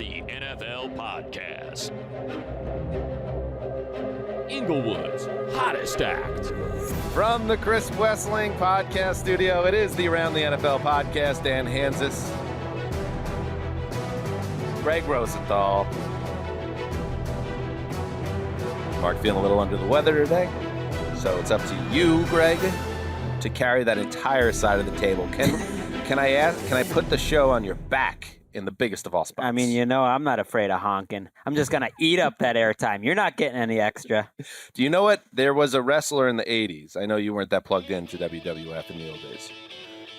the NFL podcast. Inglewood's hottest act. From the Chris Wessling podcast studio, it is the Around the NFL podcast. Dan Hansis, Greg Rosenthal. Mark feeling a little under the weather today, so it's up to you, Greg, to carry that entire side of the table. Can I put the show on your back in the biggest of all spots? I mean, you know, I'm not afraid of honking. I'm just going to eat up that airtime. You're not getting any extra. Do you know what? There was a wrestler in the 80s. I know you weren't that plugged into WWF in the old days.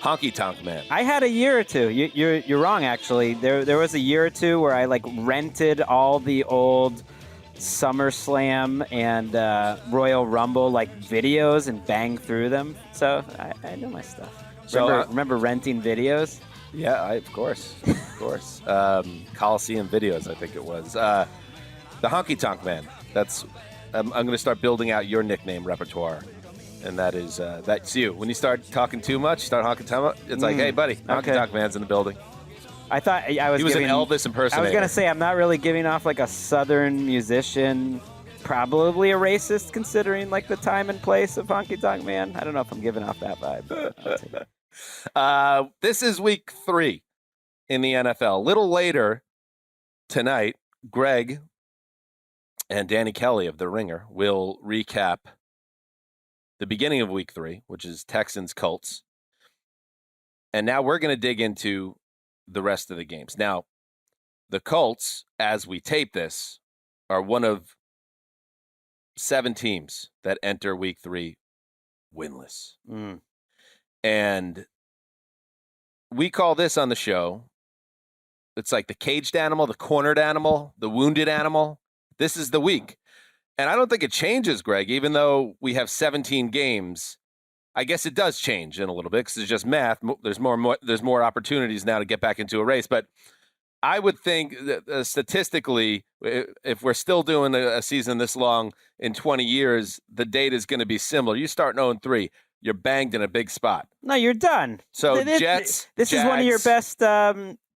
Honky Tonk Man. I had a year or two. You're wrong, actually. There was a year or two where I, rented all the old SummerSlam and Royal Rumble, videos and banged through them. So I know my stuff. Remember renting videos? Yeah, of course. Coliseum Videos, I think it was. The Honky Tonk Man. I'm going to start building out your nickname repertoire, and that's you. When you start talking too much, start honking too much, it's like, hey, buddy, Honky Tonk Man's in the building. I thought he was an Elvis impersonator. I was going to say, I'm not really giving off a Southern musician, probably a racist considering the time and place of Honky Tonk Man. I don't know if I'm giving off that vibe, but I'll take it. This is week 3 in the NFL. A little later tonight, Greg and Danny Kelly of The Ringer will recap the beginning of week 3, which is Texans Colts. And now we're going to dig into the rest of the games. Now, the Colts, as we tape this, are one of 7 teams that enter week 3 winless. And we call this on the show, it's like the caged animal, the cornered animal, the wounded animal. This is the week. And I don't think it changes, Greg, even though we have 17 games. I guess it does change in a little bit because it's just math. There's more opportunities now to get back into a race. But I would think that, statistically, if we're still doing a season this long in 20 years, the data is going to be similar. You start 0-3, you're banged in a big spot. No, you're done. So Jets, this Jags, is one of your best,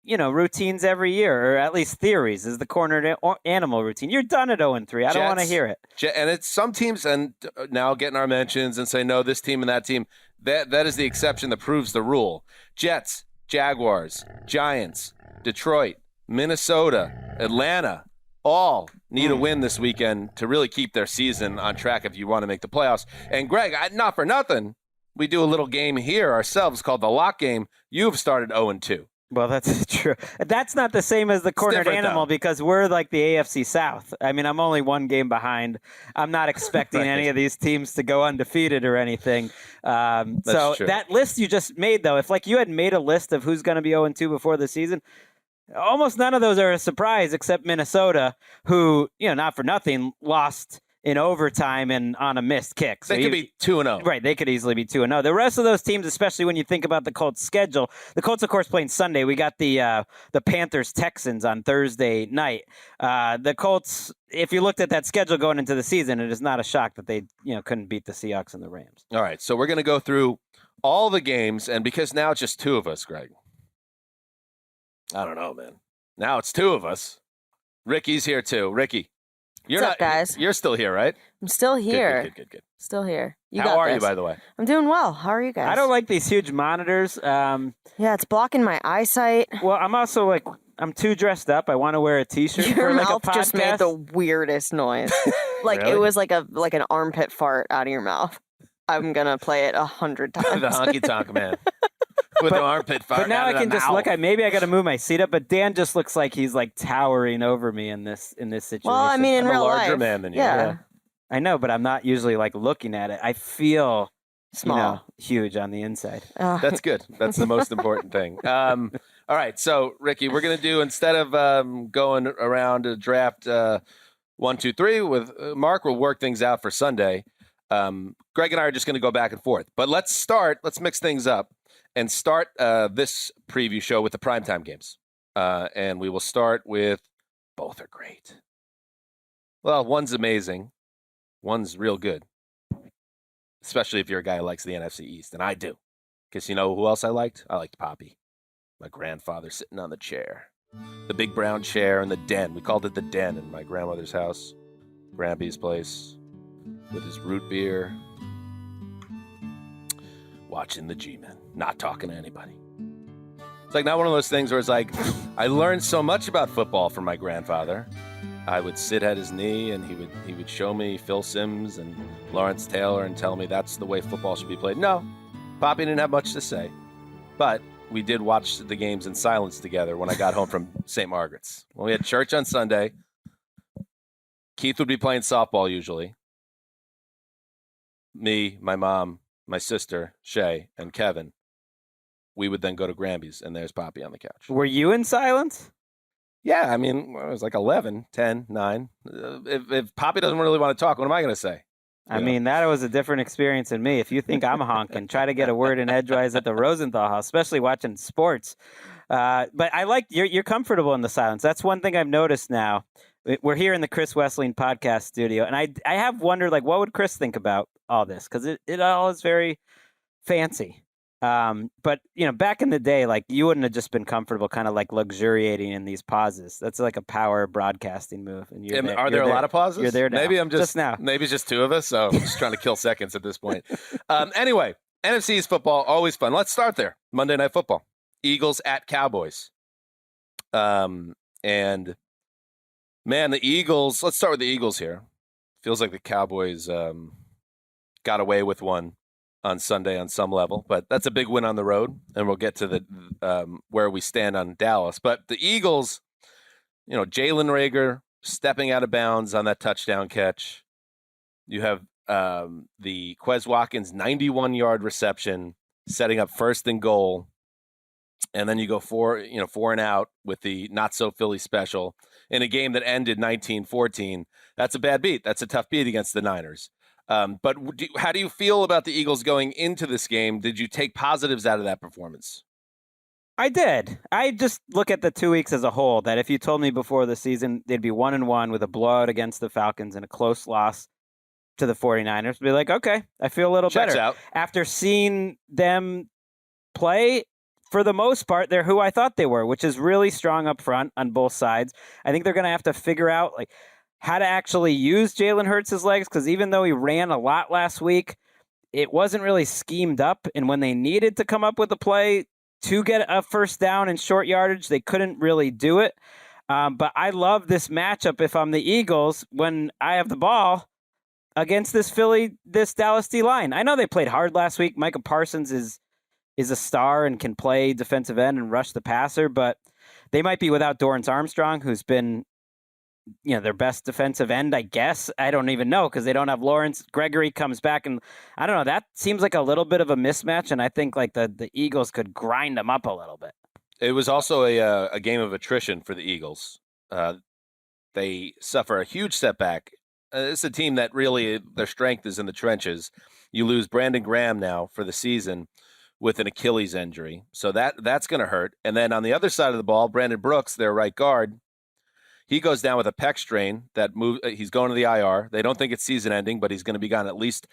routines every year, or at least theories, is the cornered animal routine. You're done at 0-3. I don't want to hear it. And it's some teams, and now getting our mentions and say, no, this team and that team, that is the exception that proves the rule. Jets, Jaguars, Giants, Detroit, Minnesota, Atlanta, all need a win this weekend to really keep their season on track if you want to make the playoffs. And Greg, not for nothing, we do a little game here ourselves called the Lock Game. You've started 0-2. Well, that's true. That's not the same as the cornered animal because we're like the AFC South. I mean, I'm only 1 game behind. I'm not expecting any of these teams to go undefeated or anything. So true. That list you just made, though, if you had made a list of who's going to be 0-2 before the season, almost none of those are a surprise except Minnesota, who, not for nothing, lost in overtime and on a missed kick. So they could be 2-0. Right, they could easily be 2-0. The rest of those teams, especially when you think about the Colts' schedule, the Colts, of course, playing Sunday. We got the Panthers-Texans on Thursday night. The Colts, if you looked at that schedule going into the season, it is not a shock that they couldn't beat the Seahawks and the Rams. All right, so we're going to go through all the games, and because now it's just 2 of us, Greg. I don't know, man. Now it's 2 of us. Ricky's here, too. Ricky. What's up, guys? You're still here, right? I'm still here. Good. Still here. How are you, by the way? I'm doing well. How are you guys? I don't like these huge monitors. Yeah, it's blocking my eyesight. Well, I'm also I'm too dressed up. I want to wear a T-shirt Your for mouth a podcast. just made the weirdest noise. Really? It was like an armpit fart out of your mouth. I'm gonna play it 100 times. The Honky Tonk Man. With the armpit fart. But now I can just look. Maybe I got to move my seat up. But Dan just looks like he's towering over me in this situation. Well, I mean, in I'm real a larger life, man than you. Yeah. I know, but I'm not usually looking at it. I feel small, huge on the inside. That's good. That's the most important thing. All right, so Ricky, we're gonna do, instead of going around to draft 1, 2, 3 with Mark, we'll work things out for Sunday. Greg and I are just gonna go back and forth. But let's mix things up and start this preview show with the primetime games. And we will start with, both are great. Well, one's amazing. One's real good. Especially if you're a guy who likes the NFC East. And I do. Because you know who else I liked? I liked Poppy. My grandfather sitting on the chair. the big brown chair in the den. We called it the den in my grandmother's house, Grampy's place, with his root beer, watching the G-Men, not talking to anybody. It's like not one of those things where it's like, I learned so much about football from my grandfather. I would sit at his knee and he would show me Phil Simms and Lawrence Taylor and tell me that's the way football should be played. No, Poppy didn't have much to say, but we did watch the games in silence together when I got home from St. Margaret's. When we had church on Sunday, Keith would be playing softball usually. Me, my mom, my sister, Shay, and Kevin. We would then go to Granby's, and there's Poppy on the couch. Were you in silence? Yeah, I mean, I was like 11, 10, 9. If Poppy doesn't really want to talk, what am I going to say? I mean, that was a different experience than me. If you think I'm honking, try to get a word in edgewise at the Rosenthal House, especially watching sports. But I like you're comfortable in the silence. That's one thing I've noticed now. We're here in the Chris Wessling podcast studio, and I have wondered, like, what would Chris think about all this? Because it all is very fancy. But back in the day, like, you wouldn't have just been comfortable kind of like luxuriating in these pauses. That's like a power broadcasting move. And are there a lot of pauses? You're there now. Maybe I'm just now. Maybe it's just two of us, so I'm just trying to kill seconds at this point. Anyway, NFC East football, always fun. Let's start there. Monday Night Football. Eagles at Cowboys. And man, the Eagles, let's start with the Eagles here. Feels like the Cowboys got away with one on Sunday on some level, but that's a big win on the road, and we'll get to the where we stand on Dallas. But the Eagles, Jalen Reagor stepping out of bounds on that touchdown catch. You have the Quez Watkins 91-yard reception setting up first and goal, and then you go four and out with the not so Philly special in a game that ended 19-14. That's a bad beat. That's a tough beat against the Niners. But how do you feel about the Eagles going into this game? Did you take positives out of that performance? I did. I just look at the 2 weeks as a whole, that if you told me before the season they'd be 1-1 with a blowout against the Falcons and a close loss to the 49ers, I'd be like, okay, I feel a little Checks better. Out. After seeing them play, for the most part, they're who I thought they were, which is really strong up front on both sides. I think they're going to have to figure out, like, how to actually use Jalen Hurts' legs, because even though he ran a lot last week, it wasn't really schemed up. And when they needed to come up with a play to get a first down in short yardage, they couldn't really do it. But I love this matchup if I'm the Eagles when I have the ball against this Dallas D line. I know they played hard last week. Micah Parsons is a star and can play defensive end and rush the passer, but they might be without Dorrance Armstrong, who's been their best defensive end, I guess. I don't even know, because they don't have Lawrence. Gregory comes back, and I don't know. That seems like a little bit of a mismatch, and I think like the Eagles could grind them up a little bit. It was also a game of attrition for the Eagles. They suffer a huge setback. It's a team that really their strength is in the trenches. You lose Brandon Graham now for the season with an Achilles injury, so that's going to hurt. And then on the other side of the ball, Brandon Brooks, their right guard, he goes down with a pec strain that he's going to the IR. They don't think it's season ending, but he's going to be gone at least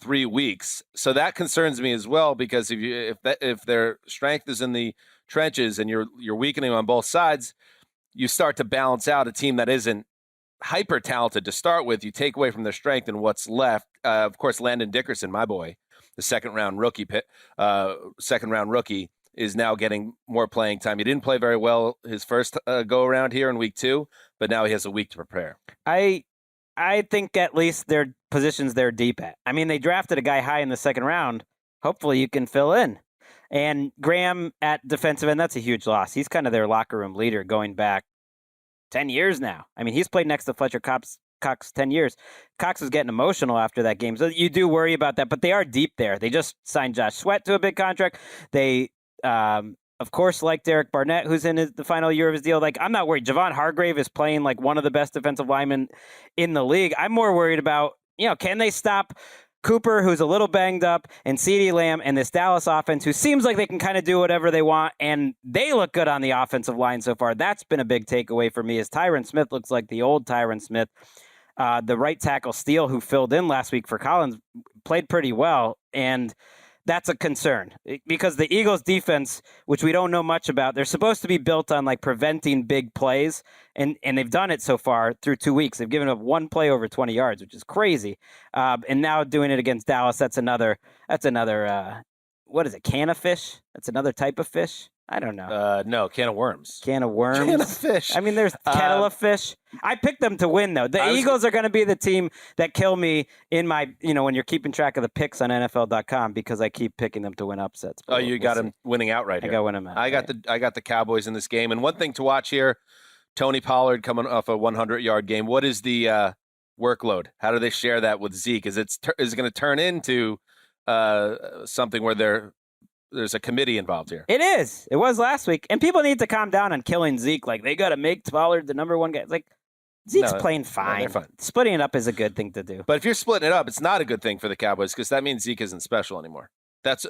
3 weeks. So that concerns me as well, because if their strength is in the trenches and you're weakening on both sides, you start to balance out a team that isn't hyper talented to start with. You take away from their strength and what's left. Of course, Landon Dickerson, my boy, the second round rookie, is now getting more playing time. He didn't play very well his first go around here in week 2, but now he has a week to prepare. I think at least their positions they're deep at. I mean, they drafted a guy high in the second round. Hopefully you can fill in. And Graham at defensive end, that's a huge loss. He's kind of their locker room leader going back 10 years now. I mean, he's played next to Fletcher Cox 10 years. Cox was getting emotional after that game. So you do worry about that, but they are deep there. They just signed Josh Sweat to a big contract. They, of course, like Derek Barnett, who's in the final year of his deal. Like, I'm not worried. Javon Hargrave is playing like one of the best defensive linemen in the league. I'm more worried about, can they stop Cooper, who's a little banged up, and CeeDee Lamb, and this Dallas offense, who seems like they can kind of do whatever they want, and they look good on the offensive line so far. That's been a big takeaway for me, as Tyron Smith looks like the old Tyron Smith. The right tackle Steele, who filled in last week for Collins, played pretty well, and that's a concern because the Eagles defense, which we don't know much about, they're supposed to be built on like preventing big plays, and they've done it so far through 2 weeks. They've given up one play over 20 yards, which is crazy. And now doing it against Dallas, that's another. What is it? Can of fish? That's another type of fish. I don't know. No, can of worms. Can of worms. Can of fish. I mean, there's kettle of fish. I picked them to win, though. The Eagles are going to be the team that kill me in my, when you're keeping track of the picks on NFL.com because I keep picking them to win upsets. Oh, you got them winning outright here. I got winning out. I got the Cowboys in this game. And one thing to watch here, Tony Pollard coming off a 100-yard game. What is the workload? How do they share that with Zeke? Is it going to turn into something where there's a committee involved here? It is. It was last week. And people need to calm down on killing Zeke. Like, they got to make Pollard the number one guy. It's like, Zeke's playing fine. They're fine. Splitting it up is a good thing to do. But if you're splitting it up, it's not a good thing for the Cowboys because that means Zeke isn't special anymore. It's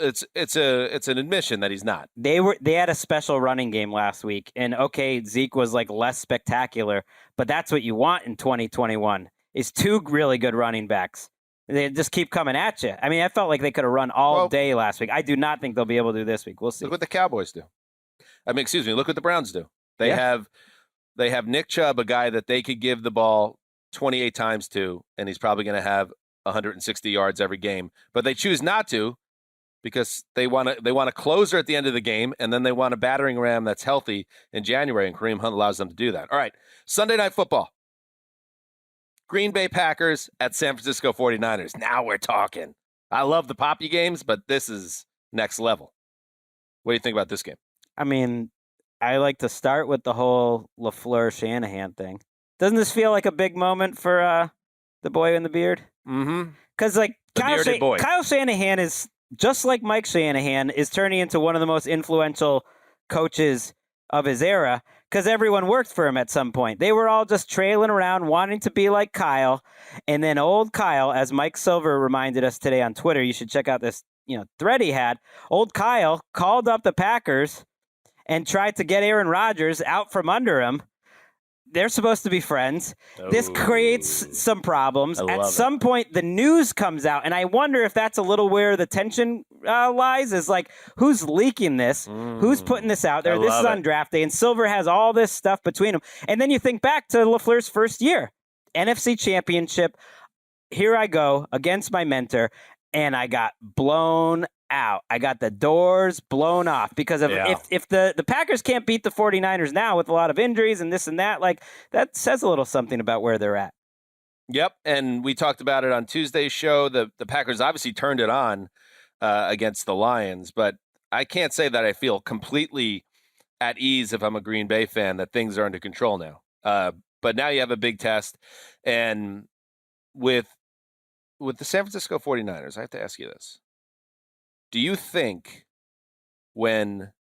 an admission that he's not. They had a special running game last week. And, okay, Zeke was, like, less spectacular. But that's what you want in 2021 is two really good running backs. They just keep coming at you. I mean, I felt like they could have run all day last week. I do not think they'll be able to do this week. We'll see. Look what the Cowboys do. Look what the Browns do. They have Nick Chubb, a guy that they could give the ball 28 times to, and he's probably going to have 160 yards every game. But they choose not to because they want a closer at the end of the game, and then they want a battering ram that's healthy in January, and Kareem Hunt allows them to do that. All right, Sunday Night Football. Green Bay Packers at San Francisco 49ers. Now we're talking. I love the Poppy games, but this is next level. What do you think about this game? I mean, I like to start with the whole LaFleur-Shanahan thing. Doesn't this feel like a big moment for the boy in the beard? Mm-hmm. Because, like, Kyle Shanahan is, just like Mike Shanahan, is turning into one of the most influential coaches of his era. Because everyone worked for him at some point. They were all just trailing around wanting to be like Kyle. And then old Kyle, as Mike Silver reminded us today on Twitter, you should check out this thread he had. Old Kyle called up the Packers and tried to get Aaron Rodgers out from under him. They're supposed to be friends. This creates some problems. At some point, the news comes out, and I wonder if that's a little where the tension lies, is like, who's leaking this? Who's putting this out there? This is on draft day, and Silver has all this stuff between them. And then you think back to LaFleur's first year, NFC Championship. Here I go against my mentor, and I got blown out. I got the doors blown off because of if the Packers can't beat the 49ers now with a lot of injuries and this and that, like that says a little something about where they're at. Yep, and we talked about it on Tuesday's show. The Packers obviously turned it on against the Lions, but I can't say that I feel completely at ease if I'm a Green Bay fan that things are under control now. But now you have a big test, and with the San Francisco 49ers, I have to ask you this. Do you think when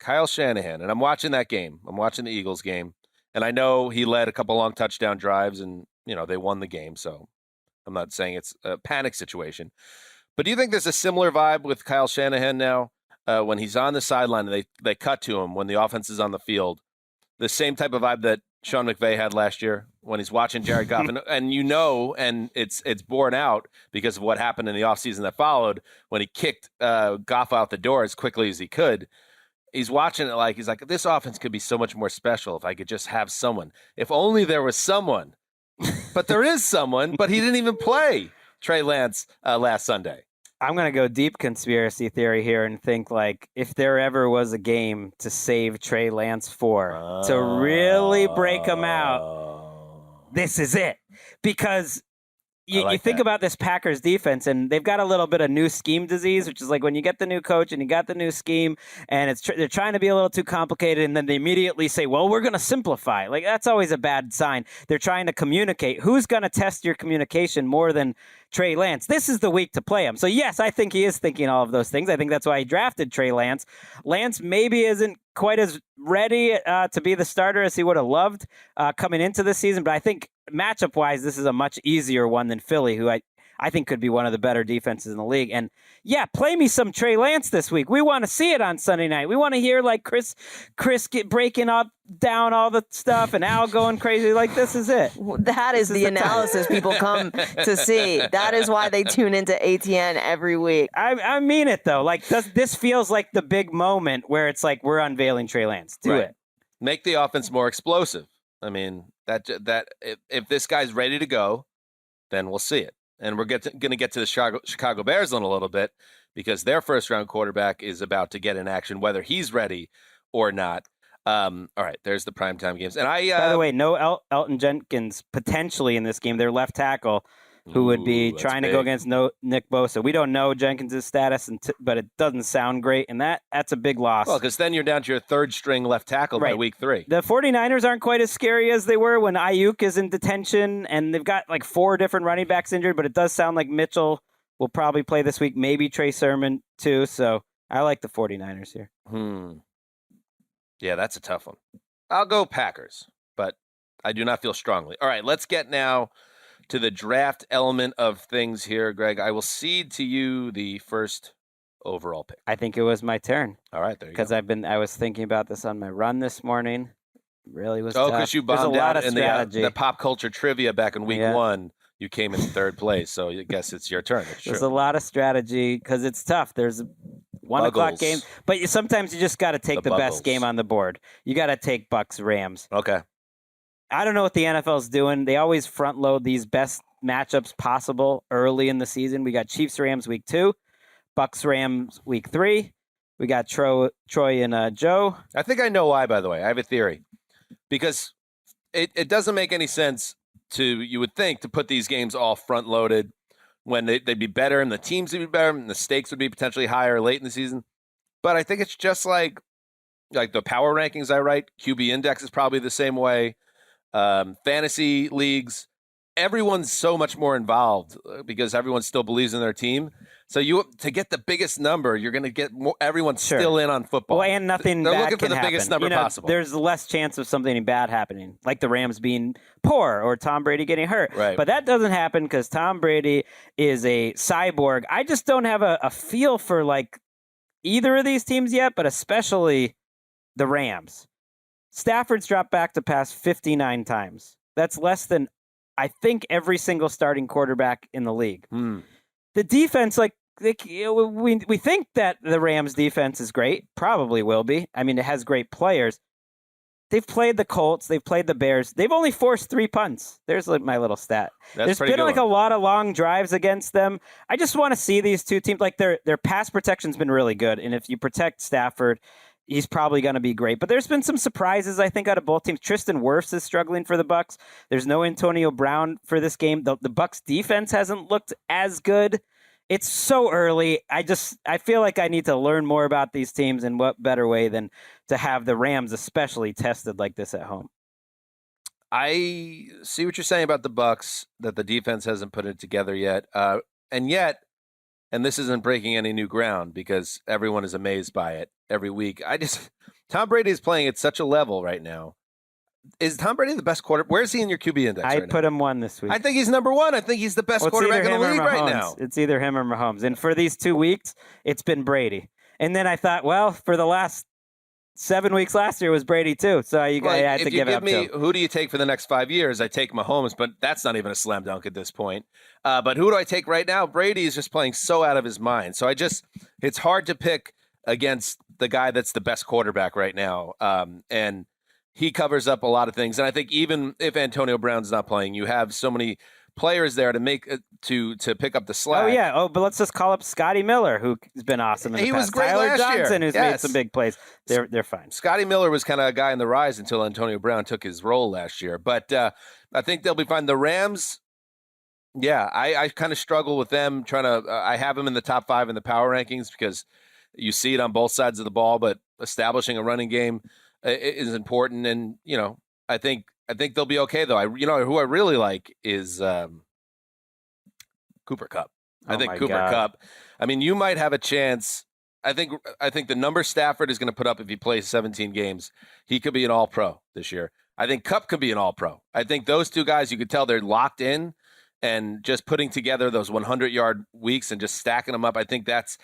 Kyle Shanahan, and I'm watching that game, I'm watching the Eagles game, and I know he led a couple long touchdown drives and, they won the game, so I'm not saying it's a panic situation. But do you think there's a similar vibe with Kyle Shanahan now when he's on the sideline and they cut to him when the offense is on the field? The same type of vibe that Sean McVay had last year when he's watching Jared Goff. And and it's borne out because of what happened in the offseason that followed when he kicked Goff out the door as quickly as he could. He's watching it like, he's like, this offense could be so much more special if I could just have someone. If only there was someone. But there is someone, but he didn't even play Trey Lance last Sunday. I'm going to go deep conspiracy theory here and think, like, if there ever was a game to save Trey Lance for, to really break him out, this is it. Because you think about this Packers defense, and they've got a little bit of new scheme disease, which is like when you get the new coach and you got the new scheme, and they're trying to be a little too complicated, and then they immediately say, well, we're going to simplify. Like, that's always a bad sign. They're trying to communicate. Who's going to test your communication more than Trey Lance? This is the week to play him. So, yes, I think he is thinking all of those things. I think that's why he drafted Trey Lance. Lance maybe isn't quite as ready to be the starter as he would have loved coming into this season, but I think matchup-wise, this is a much easier one than Philly, who I think could be one of the better defenses in the league. And yeah, play me some Trey Lance this week. We want to see it on Sunday night. We want to hear like Chris breaking up down all the stuff and Al going crazy. Like, this is it. That is the analysis people come to see. That is why they tune into ATN every week. I mean it though. Like, this feels like the big moment where it's like we're unveiling Trey Lance. Do it. Make the offense more explosive. I mean, that if this guy's ready to go, then we'll see it. And we're going to get to the Chicago Bears in a little bit because their first-round quarterback is about to get in action, whether he's ready or not. All right, there's the primetime games. And by the way, no Elton Jenkins potentially in this game. Their left tackle, who would be trying to go against Nick Bosa. We don't know Jenkins' status, but it doesn't sound great, and that's a big loss. Well, because then you're down to your third-string left tackle by week 3. The 49ers aren't quite as scary as they were when Ayuk is in detention, and they've got like 4 different running backs injured, but it does sound like Mitchell will probably play this week, maybe Trey Sermon too, so I like the 49ers here. Yeah, that's a tough one. I'll go Packers, but I do not feel strongly. All right, let's get now to the draft element of things here, Greg. I will cede to you the first overall pick. I think it was my turn. All right, there you go. Because I was thinking about this on my run this morning. It really was tough. Because you bombed out in the pop culture trivia back in week 1. You came in third place, so I guess it's your turn. There's a lot of strategy because it's tough. There's 1 o'clock game, but sometimes you just got to take the best game on the board. You got to take Bucks Rams. Okay. I don't know what the NFL's doing. They always front load these best matchups possible early in the season. We got Chiefs Rams week 2, Bucks Rams week 3. We got Troy and Joe. I think I know why, by the way. I have a theory. Because it doesn't make any sense you would think, to put these games all front loaded when they'd be better and the teams would be better and the stakes would be potentially higher late in the season. But I think it's just like the power rankings I write. QB index is probably the same way. Fantasy leagues, everyone's so much more involved because everyone still believes in their team. So to get the biggest number, you're going to get more. Everyone's still in on football. Well, and nothing They're bad looking for the happen. biggest number possible. There's less chance of something bad happening, like the Rams being poor or Tom Brady getting hurt. Right. But that doesn't happen because Tom Brady is a cyborg. I just don't have a feel for like either of these teams yet, but especially the Rams. Stafford's dropped back to pass 59 times. That's less than, I think, every single starting quarterback in the league. The defense, we think that the Rams defense is great. Probably will be. I mean, it has great players. They've played the Colts. They've played the Bears. They've only forced 3 punts. There's my little stat. There's been a lot of long drives against them. I just want to see these two teams. Like their pass protection's been really good. And if you protect Stafford, he's probably going to be great. But there's been some surprises, I think, out of both teams. Tristan Wirfs is struggling for the Bucs. There's no Antonio Brown for this game. The Bucs defense hasn't looked as good. It's so early. I feel like I need to learn more about these teams, and what better way than to have the Rams especially tested like this at home. I see what you're saying about the Bucs, that the defense hasn't put it together yet. And this isn't breaking any new ground because everyone is amazed by it every week. Tom Brady is playing at such a level right now. Is Tom Brady the best quarterback? Where is he in your QB index right now? I put him 1 this week. I think he's number 1. I think he's the best quarterback in the league right now. It's either him or Mahomes. And for these 2 weeks, it's been Brady. And then I thought, well, for the last 7 weeks last year was Brady too. So I had to give it up to him. If you give me who do you take for the next 5 years, I take Mahomes, but that's not even a slam dunk at this point. But who do I take right now? Brady is just playing so out of his mind. So it's hard to pick against the guy that's the best quarterback right now. And he covers up a lot of things. And I think even if Antonio Brown's not playing, you have so many players there to make to pick up the slack. Oh yeah. But let's just call up Scotty Miller, who's been awesome in the past. He was great Tyler last Johnson, year. who's made some big plays. They're fine. Scotty Miller was kind of a guy in the rise until Antonio Brown took his role last year. But I think they'll be fine. The Rams, yeah, I kind of struggle with them I have them in the top 5 in the power rankings because you see it on both sides of the ball, but establishing a running game is important. And, I think they'll be okay though. Who I really like is Cooper Kupp. I think Cooper Kupp. I mean, you might have a chance. I think the number Stafford is going to put up if he plays 17 games, he could be an All-Pro this year. I think Kupp could be an All-Pro. I think those two guys, you could tell they're locked in, and just putting together those 100-yard weeks and just stacking them up. I think that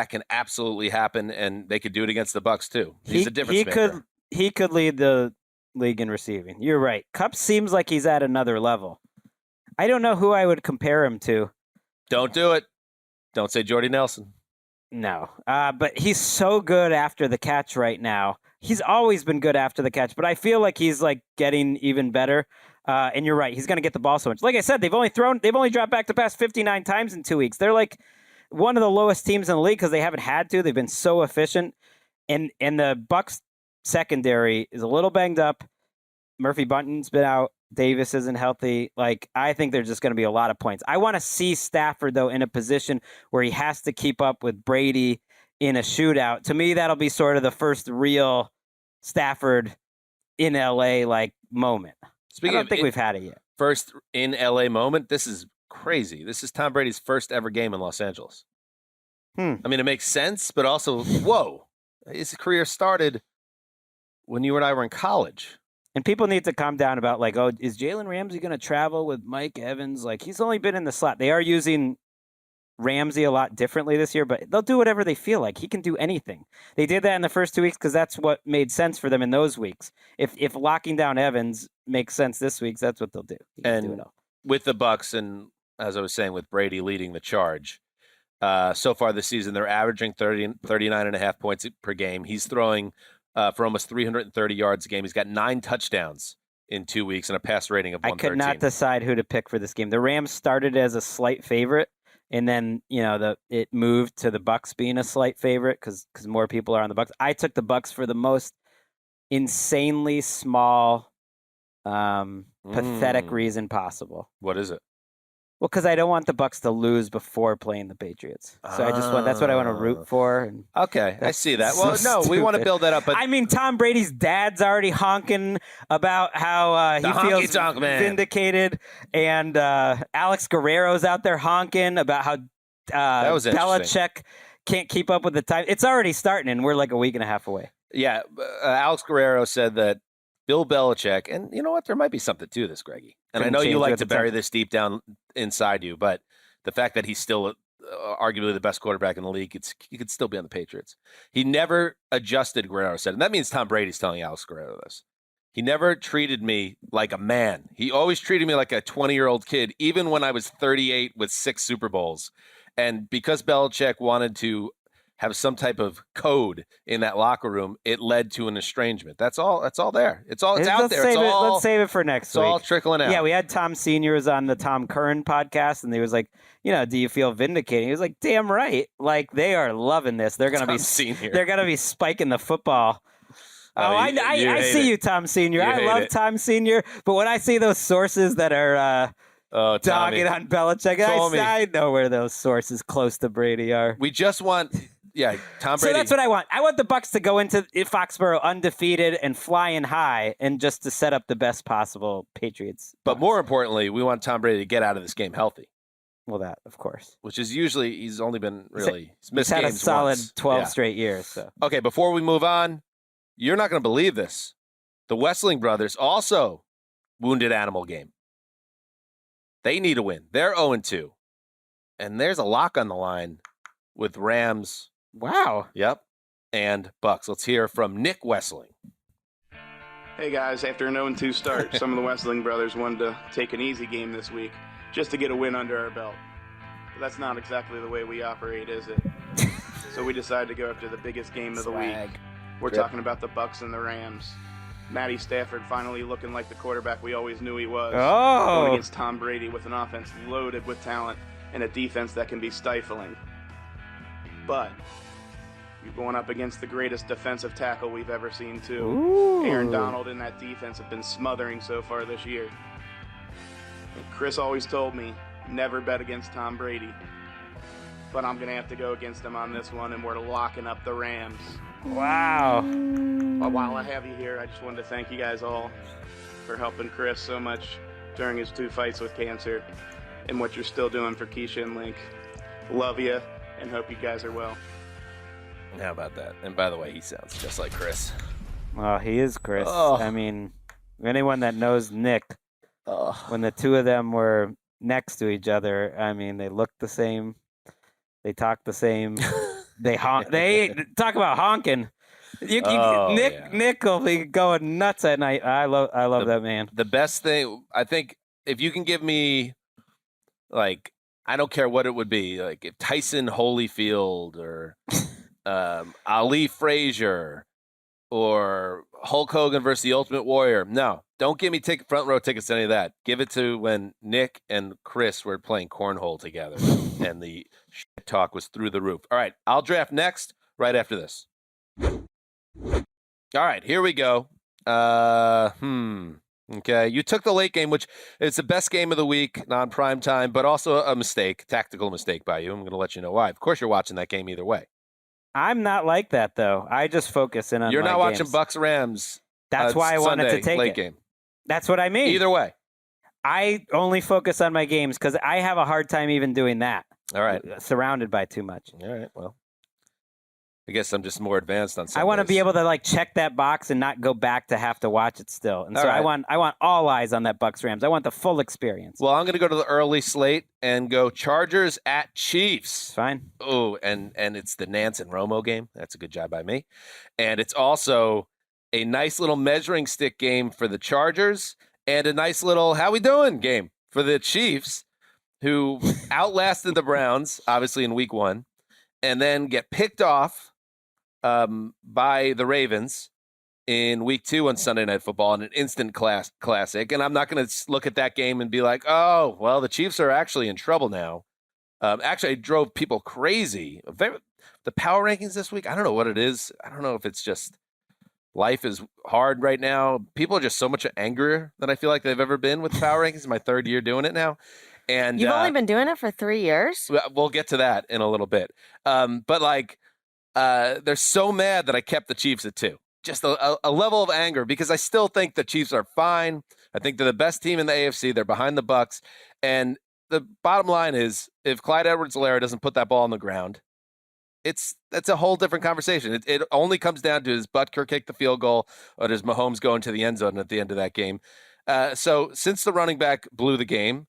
can absolutely happen, and they could do it against the Bucs too. He's a difference maker. He could lead the league in receiving. You're right. Kupp seems like he's at another level. I don't know who I would compare him to. Don't do it. Don't say Jordy Nelson. No, but he's so good after the catch right now. He's always been good after the catch, but I feel like he's like getting even better. And you're right, he's going to get the ball so much. Like I said, they've only dropped back to pass 59 times in 2 weeks. They're like one of the lowest teams in the league because they haven't had to. They've been so efficient, and the Bucs secondary is a little banged up. Murphy Bunton's been out. Davis isn't healthy. Like, I think there's just going to be a lot of points. I want to see Stafford, though, in a position where he has to keep up with Brady in a shootout. To me, that'll be sort of the first real Stafford in LA like moment. I don't think we've had it yet. First in LA moment. This is crazy. This is Tom Brady's first ever game in Los Angeles. I mean, it makes sense, but also, whoa, his career started when you and I were in college. And people need to calm down about, like, oh, is Jalen Ramsey going to travel with Mike Evans? Like, he's only been in the slot. They are using Ramsey a lot differently this year, but they'll do whatever they feel like. He can do anything. They did that in the first 2 weeks because that's what made sense for them in those weeks. If locking down Evans makes sense this week, that's what they'll do. And do it all. With the Bucs, and as I was saying, with Brady leading the charge, so far this season, they're averaging 39.5 points per game. He's throwing for almost 330 yards a game. He's got 9 touchdowns in 2 weeks and a pass rating of 113. I could not decide who to pick for this game. The Rams started as a slight favorite, and then it moved to the Bucs being a slight favorite because more people are on the Bucs. I took the Bucs for the most insanely small, pathetic reason possible. What is it? Well, because I don't want the Bucs to lose before playing the Patriots. So that's what I want to root for. And okay, I see that. Well, so no, we want to build that up. But I mean, Tom Brady's dad's already honking about how he feels vindicated, and Alex Guerrero's out there honking about how that was Belichick can't keep up with the time. It's already starting, and we're like a week and a half away. Yeah, Alex Guerrero said that Bill Belichick, and you know what? There might be something to this, Greggy. And I know you like to bury this deep down inside you, but the fact that he's still arguably the best quarterback in the league, he could still be on the Patriots. He never adjusted, Guerrero said. And that means Tom Brady's telling Alex Guerrero this. He never treated me like a man. He always treated me like a 20-year-old kid, even when I was 38 with 6 Super Bowls. And because Belichick wanted to have some type of code in that locker room, it led to an estrangement. That's all there. It's out there. Let's save it for next week. It's all trickling out. Yeah, we had Tom Sr. was on the Tom Curran podcast, and he was like, do you feel vindicated? He was like, damn right. Like, they are loving this. They're gonna be spiking the football. I see you, Tom Sr. I love Tom Sr. But when I see those sources that are dogging on Belichick, I know where those sources close to Brady are. We just want... Yeah, Tom Brady. So that's what I want. I want the Bucs to go into Foxborough undefeated and flying high, and just to set up the best possible Patriots. But more importantly, we want Tom Brady to get out of this game healthy. Well, that, of course. Which is usually, he's only been he's missed had games a solid once. 12 straight years. So. Okay, before we move on, you're not going to believe this. The Wessling brothers also wounded animal game. They need a win. They're 0-2. And there's a lock on the line with Rams. Wow. Yep. And Bucs. Let's hear from Nick Wessling. Hey guys, after an 0-2 start, some of the Wessling brothers wanted to take an easy game this week just to get a win under our belt. But that's not exactly the way we operate, is it? So we decided to go after the biggest game of the week. We're talking about the Bucs and the Rams. Matty Stafford finally looking like the quarterback we always knew he was. Going against Tom Brady with an offense loaded with talent and a defense that can be stifling. But you're going up against the greatest defensive tackle we've ever seen, too. Ooh. Aaron Donald and that defense have been smothering so far this year. And Chris always told me, never bet against Tom Brady. But I'm going to have to go against him on this one, and we're locking up the Rams. Wow. While I have you here, I just wanted to thank you guys all for helping Chris so much during his 2 fights with cancer and what you're still doing for Keisha and Link. Love you. And hope you guys are well. How about that? And by the way, he sounds just like Chris. Oh, he is Chris. Oh. I mean, anyone that knows Nick, when the two of them were next to each other. I mean, they look the same. They talk the same. They talk about honking. Nick will be going nuts at night. I love that man. The best thing, I think, if you can give me, like, I don't care what it would be, like if Tyson Holyfield or Ali Frazier or Hulk Hogan versus the Ultimate Warrior. No, don't give me front row tickets to any of that. Give it to when Nick and Chris were playing cornhole together and the shit talk was through the roof. All right, I'll draft next right after this. All right, here we go. Okay, you took the late game, which is the best game of the week, non-prime time, but also a mistake, tactical mistake by you. I'm going to let you know why. Of course, you're watching that game either way. I'm not like that, though. I just focus in on You're my not watching games. Bucks-Rams. That's why I wanted Sunday, to take late it. Game. That's what I mean. Either way. I only focus on my games because I have a hard time even doing that. All right. Surrounded by too much. All right, well. I guess I'm just more advanced on Sundays. I want to be able to like check that box and not go back to have to watch it still. And All so right. I want all eyes on that Bucks Rams. I want the full experience. Well, I'm going to go to the early slate and go Chargers at Chiefs. Fine. Oh, and it's the Nance and Romo game. That's a good job by me. And it's also a nice little measuring stick game for the Chargers and a nice little how we doing game for the Chiefs, who outlasted the Browns, obviously in week 1, and then get picked off by the Ravens in week 2 on Sunday Night Football in an instant classic. And I'm not going to look at that game and be like, oh, well, the Chiefs are actually in trouble now. Actually, it drove people crazy. The power rankings this week, I don't know what it is. I don't know if it's just life is hard right now. People are just so much angrier than I feel like they've ever been with the power rankings. My 3rd year doing it now. And You've only been doing it for 3 years? We'll get to that in a little bit. But like, they're so mad that I kept the Chiefs at 2. Just a level of anger because I still think the Chiefs are fine. I think they're the best team in the AFC. They're behind the Bucks. And the bottom line is, if Clyde Edwards-Helaire doesn't put that ball on the ground, that's a whole different conversation. It only comes down to does Butker kick the field goal or does Mahomes go into the end zone at the end of that game? So since the running back blew the game,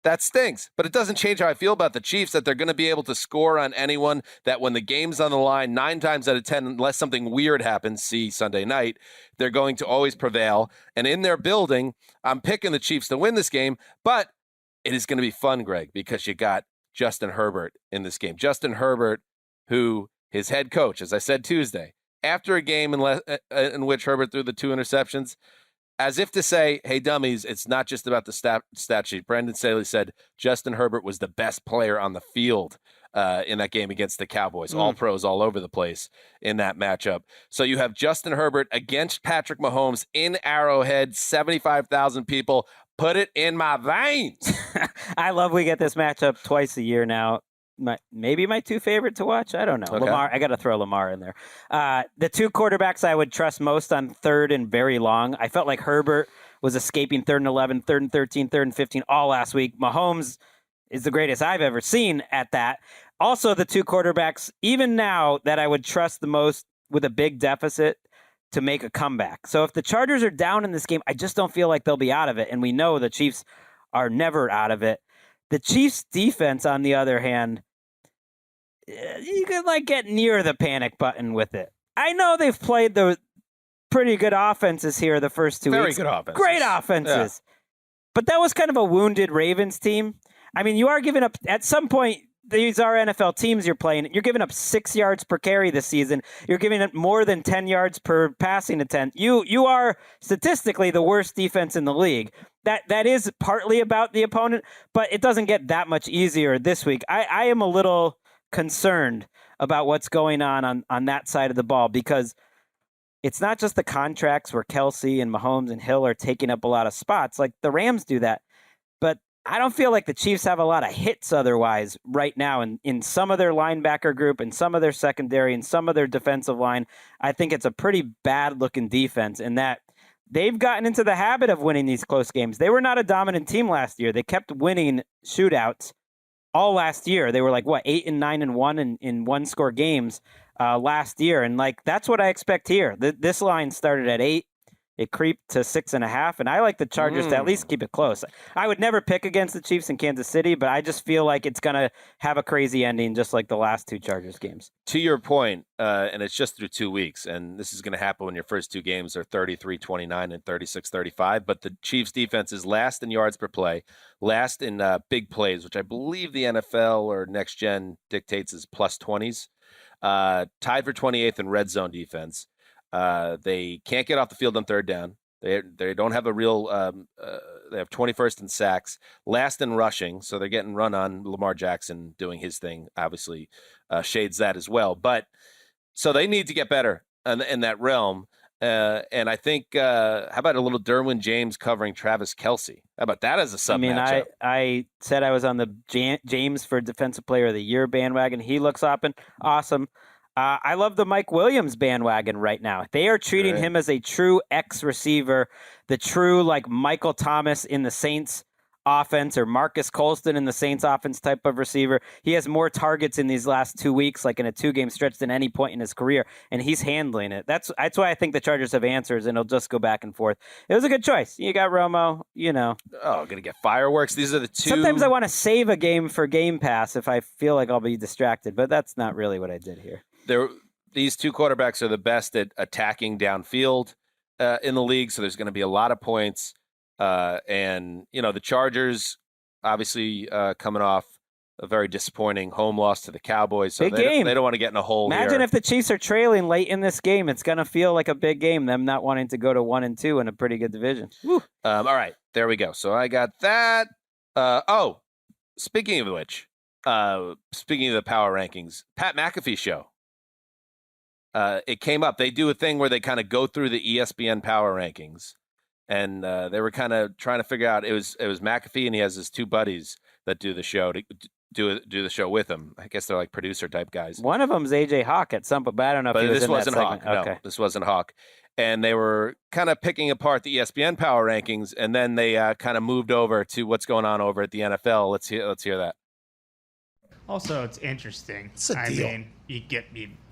that stinks, but it doesn't change how I feel about the Chiefs, that they're going to be able to score on anyone, that when the game's on the line, 9 times out of 10, unless something weird happens, see Sunday night, they're going to always prevail. And in their building, I'm picking the Chiefs to win this game, but it is going to be fun, Greg, because you got Justin Herbert in this game. Justin Herbert, who his head coach, as I said Tuesday, after a game in which Herbert threw the 2 interceptions, as if to say, hey, dummies, it's not just about the stat sheet. Brandon Staley said Justin Herbert was the best player on the field in that game against the Cowboys. All pros all over the place in that matchup. So you have Justin Herbert against Patrick Mahomes in Arrowhead, 75,000 people. Put it in my veins. I love we get this matchup twice a year now. Maybe my 2 favorite to watch. I don't know. Okay. Lamar. I got to throw Lamar in there. The 2 quarterbacks I would trust most on 3rd and very long. I felt like Herbert was escaping 3rd and 11, 3rd and 13, 3rd and 15 all last week. Mahomes is the greatest I've ever seen at that. Also, the 2 quarterbacks, even now, that I would trust the most with a big deficit to make a comeback. So if the Chargers are down in this game, I just don't feel like they'll be out of it. And we know the Chiefs are never out of it. The Chiefs defense, on the other hand, you could like get near the panic button with it. I know they've played the pretty good offenses here the first 2 Very weeks. good offenses. Great offenses. Yeah. But that was kind of a wounded Ravens team. I mean, you are giving up at some point. These are NFL teams you're playing. You're giving up 6 yards per carry this season. You're giving up more than 10 yards per passing attempt. You are statistically the worst defense in the league. That is partly about the opponent, but it doesn't get that much easier this week. I am a little concerned about what's going on that side of the ball because it's not just the contracts where Kelsey and Mahomes and Hill are taking up a lot of spots. Like the Rams do that. But I don't feel like the Chiefs have a lot of hits otherwise right now in some of their linebacker group and some of their secondary and some of their defensive line. I think it's a pretty bad-looking defense in that they've gotten into the habit of winning these close games. They were not a dominant team last year. They kept winning shootouts all last year. They were like, 8 and 9 and 1 in one-score games last year. And, like, that's what I expect here. This line started at 8. It creeped to 6.5, and I like the Chargers to at least keep it close. I would never pick against the Chiefs in Kansas City, but I just feel like it's going to have a crazy ending, just like the last two Chargers games. To your point, and it's just through 2 weeks, and this is going to happen when your first two games are 33-29 and 36-35, but the Chiefs defense is last in yards per play, last in big plays, which I believe the NFL or Next Gen dictates is plus 20s, tied for 28th in red zone defense. They can't get off the field on third down. They don't have a real. They have 21st in sacks, last in rushing, so they're getting run on. Lamar Jackson doing his thing, obviously shades that as well. But so they need to get better in that realm. And I think, how about a little Derwin James covering Travis Kelce? How about that as a sub matchup? I said I was on the James for Defensive Player of the Year bandwagon. He looks awesome. I love the Mike Williams bandwagon right now. They are treating him as a true X receiver, the true like Michael Thomas in the Saints offense or Marcus Colston in the Saints offense type of receiver. He has more targets in these last 2 weeks, like in a 2-game stretch, than any point in his career, and he's handling it. That's why I think the Chargers have answers, and it'll just go back and forth. It was a good choice. You got Romo, Oh, gonna get fireworks. These are the two. Sometimes I want to save a game for Game Pass if I feel like I'll be distracted, but that's not really what I did here. These two quarterbacks are the best at attacking downfield in the league, so there's going to be a lot of points. And the Chargers obviously coming off a very disappointing home loss to the Cowboys, so big game. They don't want to get in a hole. Imagine if the Chiefs are trailing late in this game. It's going to feel like a big game, them not wanting to go to 1-2 in a pretty good division. All right, there we go. So I got that. Speaking of which, speaking of the power rankings, Pat McAfee show. It came up. They do a thing where they kind of go through the ESPN power rankings, and they were kind of trying to figure out. It was McAfee, and he has his two buddies that do the show to do the show with him. I guess they're like producer type guys. One of them's AJ Hawk at some, but I don't know if he was this in wasn't that Hawk. segment. No, this wasn't Hawk. And they were kind of picking apart the ESPN power rankings, and then they kind of moved over to what's going on over at the NFL. Let's hear that. Also, it's interesting. It's a deal. I mean, you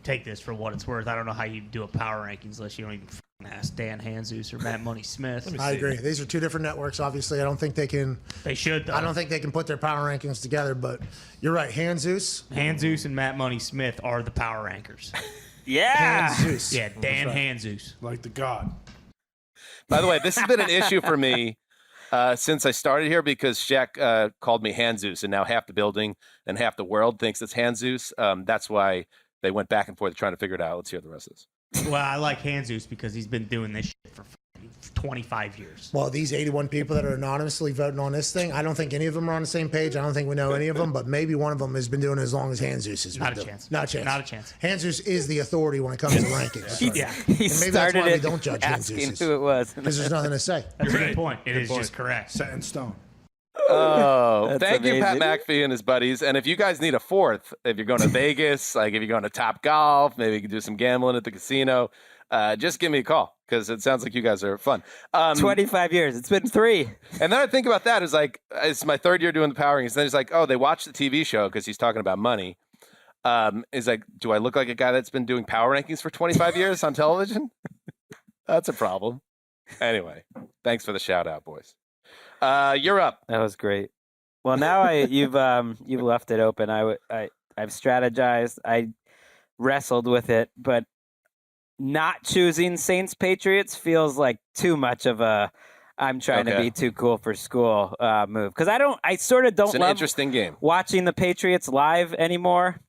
take this for what it's worth. I don't know how you do a power rankings list. You don't even ask Dan Hanzus or Matt Money Smith. I agree. These are two different networks. Obviously, I don't think they can. They should, though. I don't think they can put their power rankings together. But you're right. Hanzus and Matt Money Smith are the power rankers. Yeah. Hanzus. Yeah, Dan Hanzus. Like the god. By the way, this has been an issue for me since I started here because Shaq called me Hanzus, and now half the building and half the world thinks it's Hanzus. That's why they went back and forth trying to figure it out. Let's hear the rest of this. Well, I like Hanzus because he's been doing this shit for 25 years. Well, these 81 people that are anonymously voting on this thing, I don't think any of them are on the same page. I don't think we know any of them, but maybe one of them has been doing it as long as Hanzus has been Not a doing. chance. Not a chance. Not a chance. Hanzus is the authauthority when it comes to rankings. He And maybe that's started why we it don't judge asking Hanzus. who it was. Because there's nothing to say. That's a good point. It is point. just correct. Set in stone. Oh, That's thank you, Pat amazing. McAfee and his buddies. And if you guys need a fourth, if you're going to Vegas, like if you're going to Top Golf, maybe you can do some gambling at the casino, just give me a call because it sounds like you guys are fun. 25 years. It's been 3. And then I think about that is like, it's my third year doing the power rankings. Then it's like, oh, they watch the TV show because he's talking about money. Is like, do I look like a guy that's been doing power rankings for 25 years on television? That's a problem. Anyway, thanks for the shout out, boys. You're up. That was great. Well, now you've left it open. I've strategized. I wrestled with it, but not choosing Saints Patriots feels like too much of a I'm trying to be too cool for school move because I sort of don't It's an love interesting game. watching the Patriots live anymore.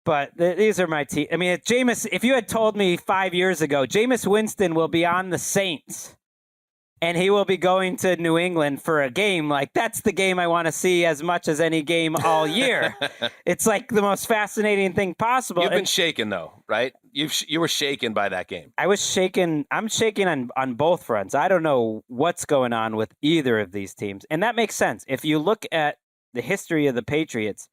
But these are my team. I mean, if you had told me 5 years ago, Jameis Winston will be on the Saints and he will be going to New England for a game, like that's the game I want to see as much as any game all year. It's like the most fascinating thing possible. You've been shaken though, right? You were shaken by that game. I was shaken. I'm shaking on both fronts. I don't know what's going on with either of these teams. And that makes sense. If you look at the history of the Patriots,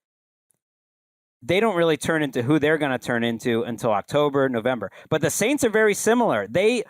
they don't really turn into who they're going to turn into until October, November. But the Saints are very similar. They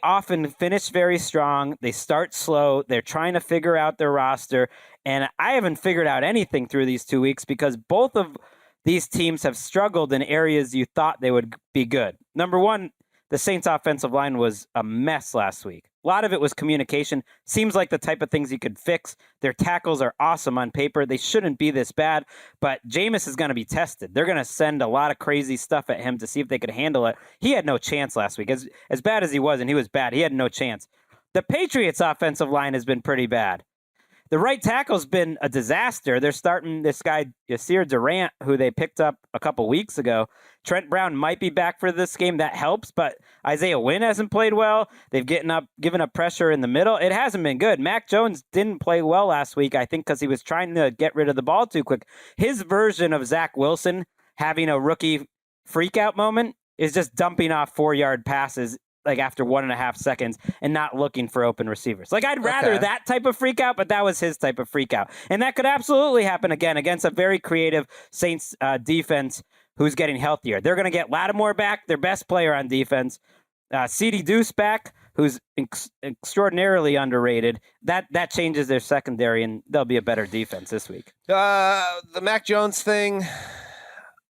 often finish very strong. They start slow. They're trying to figure out their roster. And I haven't figured out anything through these 2 weeks because both of these teams have struggled in areas you thought they would be good. Number one, the Saints offensive line was a mess last week. A lot of it was communication. Seems like the type of things you could fix. Their tackles are awesome on paper. They shouldn't be this bad, but Jameis is going to be tested. They're going to send a lot of crazy stuff at him to see if they could handle it. He had no chance last week. As bad as he was, and he was bad, he had no chance. The Patriots offensive line has been pretty bad. The right tackle's been a disaster. They're starting this guy, Yasir Durant, who they picked up a couple weeks ago. Trent Brown might be back for this game. That helps, but Isaiah Wynn hasn't played well. They've given up pressure in the middle. It hasn't been good. Mac Jones didn't play well last week, I think, because he was trying to get rid of the ball too quick. His version of Zach Wilson having a rookie freak-out moment is just dumping off 4-yard passes like after 1.5 seconds and not looking for open receivers. Like I'd rather that type of freak out, but that was his type of freak out. And that could absolutely happen again against a very creative Saints defense who's getting healthier. They're going to get Lattimore back, their best player on defense. CeeDee Deuce back, who's extraordinarily underrated. That changes their secondary, and they'll be a better defense this week. The Mac Jones thing,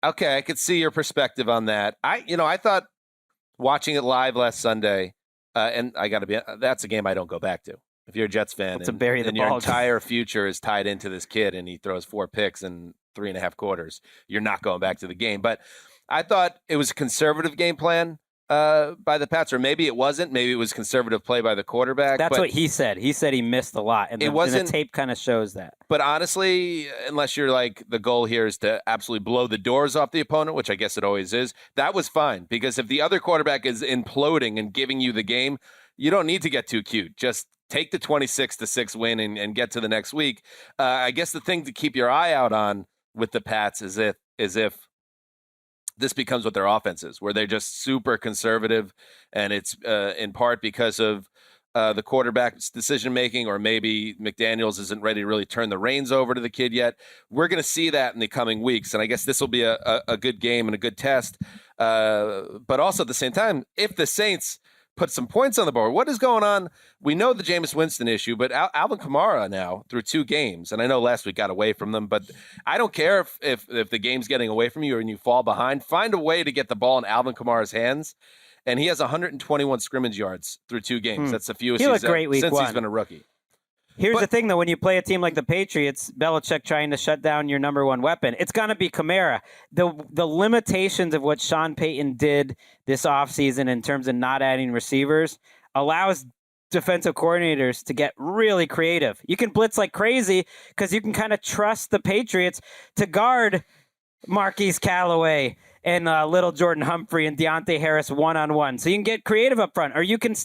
okay, I could see your perspective on that. I thought watching it live last Sunday, and I got to be, that's a game I don't go back to. If you're a Jets fan and your entire future is tied into this kid and he throws 4 picks in 3.5 quarters, you're not going back to the game. But I thought it was a conservative game plan by the Pats, or maybe it wasn't. Maybe it was conservative play by the quarterback. That's what he said. He said he missed a lot, and the tape kind of shows that. But honestly, unless you're like, the goal here is to absolutely blow the doors off the opponent, which I guess it always is, that was fine. Because if the other quarterback is imploding and giving you the game, you don't need to get too cute. Just take the 26-6 win and get to the next week. I guess the thing to keep your eye out on with the Pats is if this becomes what their offense is, where they're just super conservative, and it's in part because of the quarterback's decision-making, or maybe McDaniels isn't ready to really turn the reins over to the kid yet. We're going to see that in the coming weeks, and I guess this will be a good game and a good test. But also at the same time, if the Saints put some points on the board, what is going on? We know the Jameis Winston issue, but Alvin Kamara now through 2 games, and I know last week got away from them, but I don't care if the game's getting away from you and you fall behind. Find a way to get the ball in Alvin Kamara's hands, and he has 121 scrimmage yards through 2 games. That's the fewest he's great week since 1. He's been a rookie. Here's the thing, though. When you play a team like the Patriots, Belichick trying to shut down your number 1 weapon, it's going to be Kamara. The limitations of what Sean Payton did this offseason in terms of not adding receivers allows defensive coordinators to get really creative. You can blitz like crazy because you can kind of trust the Patriots to guard Marquise Callaway and little Jordan Humphrey and Deontay Harris one-on-one. So you can get creative up front, or you can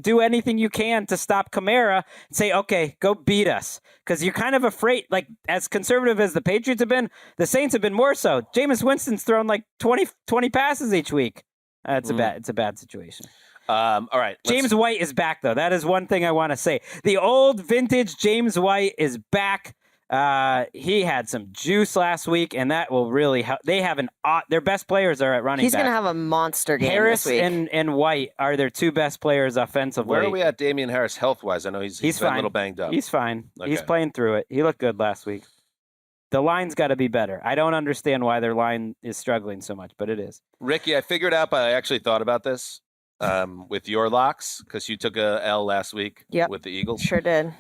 do anything you can to stop Kamara and say, okay, go beat us. Because you're kind of afraid, like as conservative as the Patriots have been, the Saints have been more so. Jameis Winston's thrown like 20 passes each week. It's a bad situation. All right. James White is back, though. That is one thing I want to say. The old vintage James White is back. He had some juice last week, and that will really help. They have their best players are at running back. He's going to have a monster game Harris this week. and White are their 2 best players offensively. Where are we at Damian Harris health-wise? I know he's been fine. a little banged up. He's fine. Okay. He's playing through it. He looked good last week. The line's got to be better. I don't understand why their line is struggling so much, but it is. Ricky, I figured out, but I actually thought about this with your locks, because you took a L last week with the Eagles. Sure did.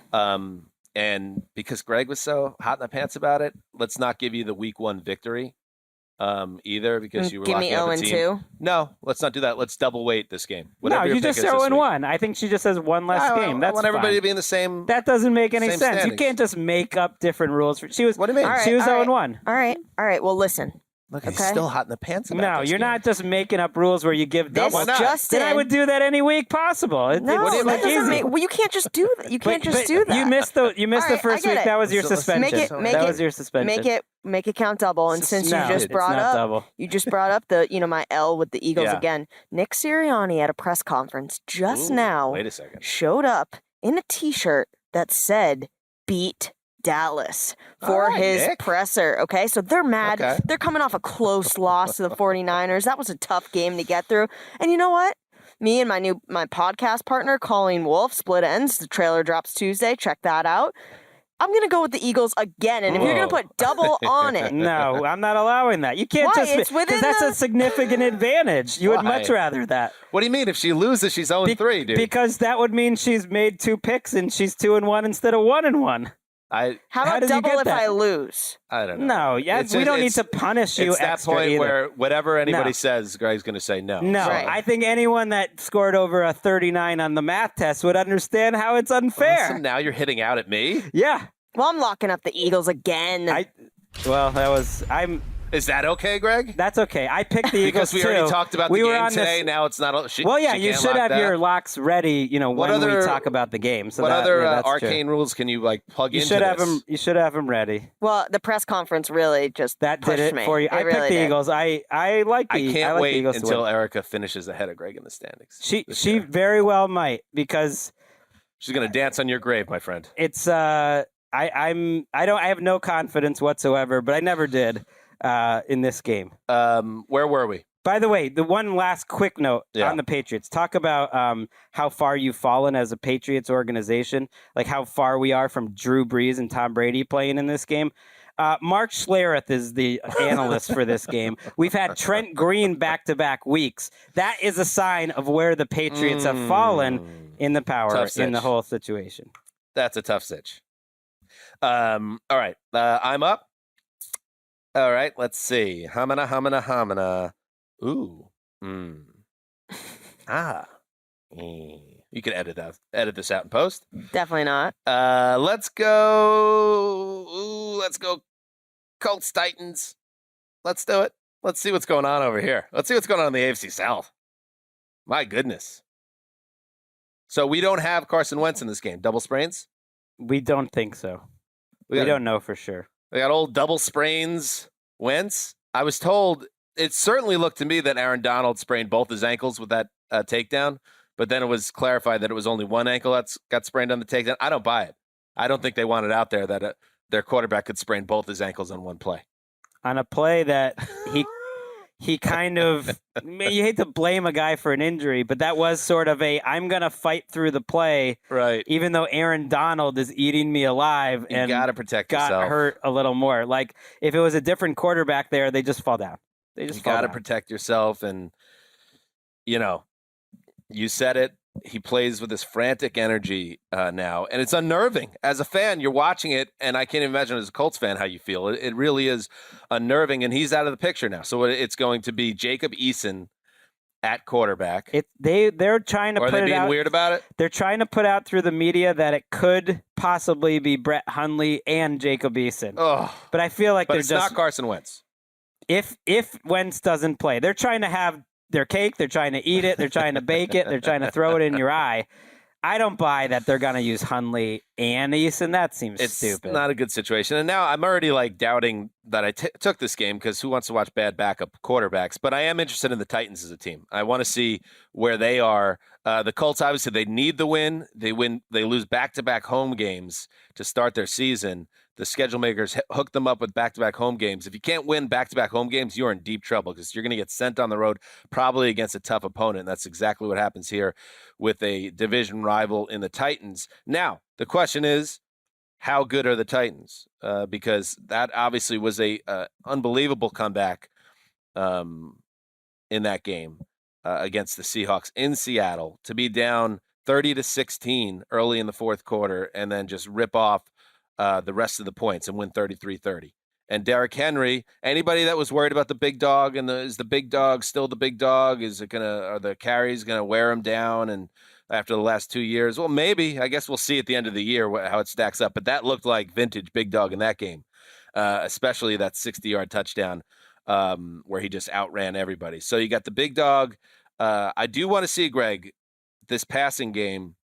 And because Greg was so hot in the pants about it, let's not give you the week 1 victory either, because you were locking up a team. Give me 0-2? No, let's not do that. Let's double weight this game. No, you just 0-1. I think she just has 1 less game. That's I want everybody fine. to be in the same. That doesn't make any same sense. standings. You can't just make up different rules. What do you mean? She was 0-1. All right. Well, listen. Look, he's still hot in the pants about No, this you're game. not just making up rules where you give This double. Justin. Then I would do that any week possible. No, that doesn't make. Well, you can't just do that. You can't just do that. You missed the right, first week. That was your suspension. That was your suspension. Make it count double. And since you just brought up my L with the Eagles again. Nick Sirianni at a press conference just now. Wait a second. Showed up in a T-shirt that said "Beat Dallas" for his presser. Okay, so they're mad. Okay. They're coming off a close loss to the 49ers. That was a tough game to get through. And you know what? Me and my podcast partner, Colleen Wolf, split ends. The trailer drops Tuesday. Check that out. I'm going to go with the Eagles again. And if you're going to put double on it. No, I'm not allowing that. You can't Why? just It's within because that's a significant advantage. You would much rather that. What do you mean? If she loses, she's 0-3, dude. Because that would mean she's made 2 picks and she's 2-1 instead of 1-1. How about double if I lose? I don't know. No, we don't need to punish you. It's that point either. where whatever anybody says, Greg's going to say no. No, right. I think anyone that scored over a 39 on the math test would understand how it's unfair. So now you're hitting out at me? Yeah. Well, I'm locking up the Eagles again. Is that okay, Greg? That's okay. I picked the Eagles because we already talked about the game today. Now it's not. You should have your locks ready. When we talk about the game. So what other arcane rules can you plug into this? You should have them ready. Well, the press conference really just did it me. for you. I really picked the Eagles. I like the. I can't like wait the Eagles until Erica finishes ahead of Greg in the standings. She very well might because she's going to dance on your grave, my friend. It's I have no confidence whatsoever, but I never did. In this game. Where were we? By the way, the one last quick note on the Patriots. Talk about how far you've fallen as a Patriots organization, like how far we are from Drew Brees and Tom Brady playing in this game. Mark Schlereth is the analyst for this game. We've had Trent Green back-to-back weeks. That is a sign of where the Patriots have fallen in the power in the whole situation. That's a tough sitch. All right, I'm up. All right, let's see. Hamina. Ooh. You can edit this out in post. Definitely not. Let's go. Let's go Colts Titans. Let's do it. Let's see what's going on over here. Let's see what's going on in the AFC South. My goodness. So we don't have Carson Wentz in this game. Double sprains? We don't think so. We don't know for sure. They got old double sprains Wentz. I was told, it certainly looked to me that Aaron Donald sprained both his ankles with that takedown, but then it was clarified that it was only one ankle that's got sprained on the takedown. I don't buy it. I don't think they wanted out there that their quarterback could sprain both his ankles on one play. On a play that he kind of, you hate to blame a guy for an injury, but that was sort of I'm going to fight through the play. Right. Even though Aaron Donald is eating me alive and got to protect got yourself. Hurt a little more. Like if it was a different quarterback there, they just fall down. You got to protect yourself. And, you said it. He plays with this frantic energy now, and it's unnerving. As a fan, you're watching it, and I can't imagine as a Colts fan how you feel. It really is unnerving, and he's out of the picture now. So it's going to be Jacob Eason at quarterback. They're trying to put it out. Are they being weird about it? They're trying to put out through the media that it could possibly be Brett Hundley and Jacob Eason. Oh, but I feel like it's not Carson Wentz. If Wentz doesn't play, they're trying to have their cake, they're trying to eat it, they're trying to bake it, they're trying to throw it in your eye. I don't buy that they're going to use Hundley and Eason. That seems stupid. It's not a good situation. And now I'm already doubting that I took this game because who wants to watch bad backup quarterbacks? But I am interested in the Titans as a team. I want to see where they are. The Colts, obviously, they need the win. They lose back-to-back home games to start their season. The schedule makers hook them up with back-to-back home games. If you can't win back-to-back home games, you're in deep trouble because you're going to get sent on the road probably against a tough opponent. And that's exactly what happens here with a division rival in the Titans. Now, the question is, how good are the Titans? Because that obviously was a unbelievable comeback in that game against the Seahawks in Seattle to be down 30-16 early in the fourth quarter and then just rip off the rest of the points and win 33-30. And Derrick Henry, anybody that was worried about the big dog and is the big dog still the big dog? Are the carries gonna wear him down? And after the last 2 years, well, maybe. I guess we'll see at the end of the year how it stacks up. But that looked like vintage big dog in that game, especially that 60-yard touchdown where he just outran everybody. So you got the big dog. I do want to see, Greg, this passing game.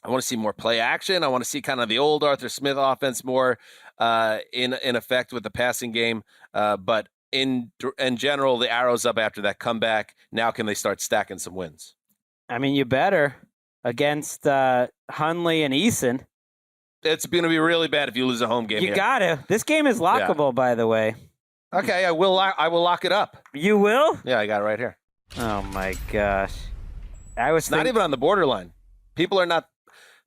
I want to see more play action. I want to see kind of the old Arthur Smith offense more in effect with the passing game. But in general, the arrow's up after that comeback. Now can they start stacking some wins? I mean, you better against Hundley and Eason. It's going to be really bad if you lose a home game. You got to. This game is lockable, by the way. Okay, I will lock it up. You will? Yeah, I got it right here. Oh, my gosh. It's not even on the borderline. People are not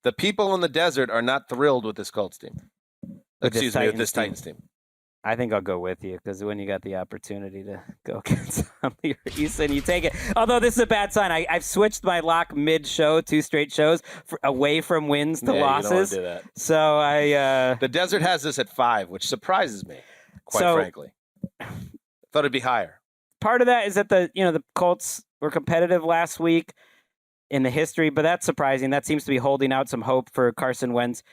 The people in the desert are not thrilled with this Colts team. With this Titans team. I think I'll go with you because when you got the opportunity to go against your Easton, you take it. Although this is a bad sign. I've switched my lock mid-show, 2 straight shows, away from wins to losses. You don't want to do that. So the desert has this at 5, which surprises me, quite frankly. Thought it'd be higher. Part of that is that the Colts were competitive last week in the history, but that's surprising. That seems to be holding out some hope for Carson Wentz.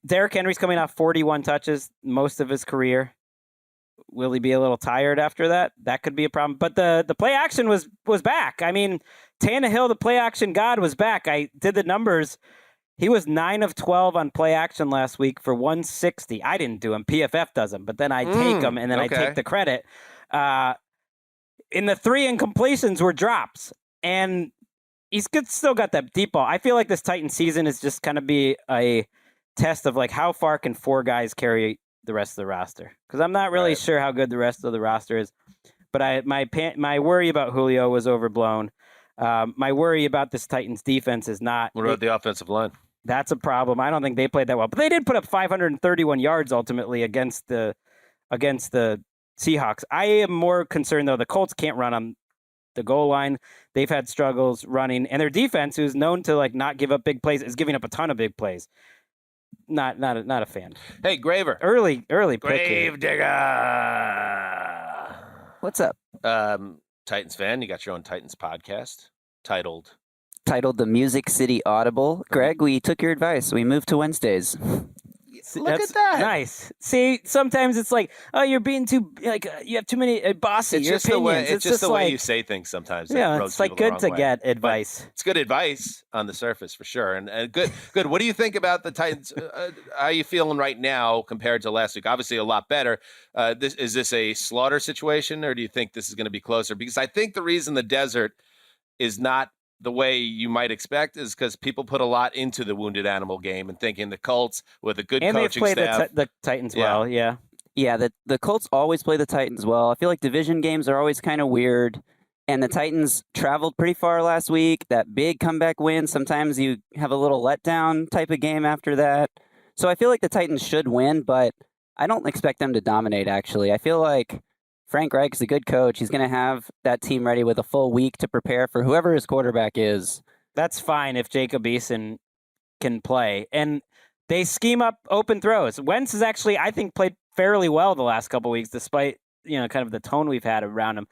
Derrick Henry's coming off 41 touches, most of his career. Will he be a little tired after that? That could be a problem. But the play action was back. I mean, Tannehill, the play action god, was back. I did the numbers. He was 9 of 12 on play action last week for 160. I didn't do him. PFF does them, but then I take them and then I take the credit. In the 3 incompletions were drops, and he's still got that deep ball. I feel like this Titan season is just kind of be a test of like how far can 4 guys carry the rest of the roster, because I'm not really sure how good the rest of the roster is. But my worry about Julio was overblown. My worry about this Titans defense is not. What about the offensive line? That's a problem. I don't think they played that well, but they did put up 531 yards ultimately against the Seahawks. I am more concerned though. The Colts can't run on the goal line. They've had struggles running, and their defense, who's known to like not give up big plays, is giving up a ton of big plays. Not a fan. Hey, Graver. Early pick. Grave digger. What's up? Titans fan, you got your own Titans podcast titled The Music City Audible. Greg, we took your advice. We moved to Wednesdays. Look at that. Nice. See, sometimes it's like, oh, you're being too you have too many bossy. It's just opinions. It's just the way you say things sometimes. Yeah, it's like good to get advice. But it's good advice on the surface for sure, and good. What do you think about the Titans? How are you feeling right now compared to last week? Obviously, a lot better. Is this a slaughter situation, or do you think this is going to be closer? Because I think the reason the desert is not the way you might expect is because people put a lot into the wounded animal game and thinking the Colts with a good coaching staff. And they've played the Titans well, yeah. Yeah, the Colts always play the Titans well. I feel like division games are always kind of weird. And the Titans traveled pretty far last week. That big comeback win. Sometimes you have a little letdown type of game after that. So I feel like the Titans should win, but I don't expect them to dominate, actually. I feel like Frank Reich's a good coach. He's going to have that team ready with a full week to prepare for whoever his quarterback is. That's fine if Jacob Eason can play. And they scheme up open throws. Wentz has actually, I think, played fairly well the last couple of weeks, despite, kind of the tone we've had around him.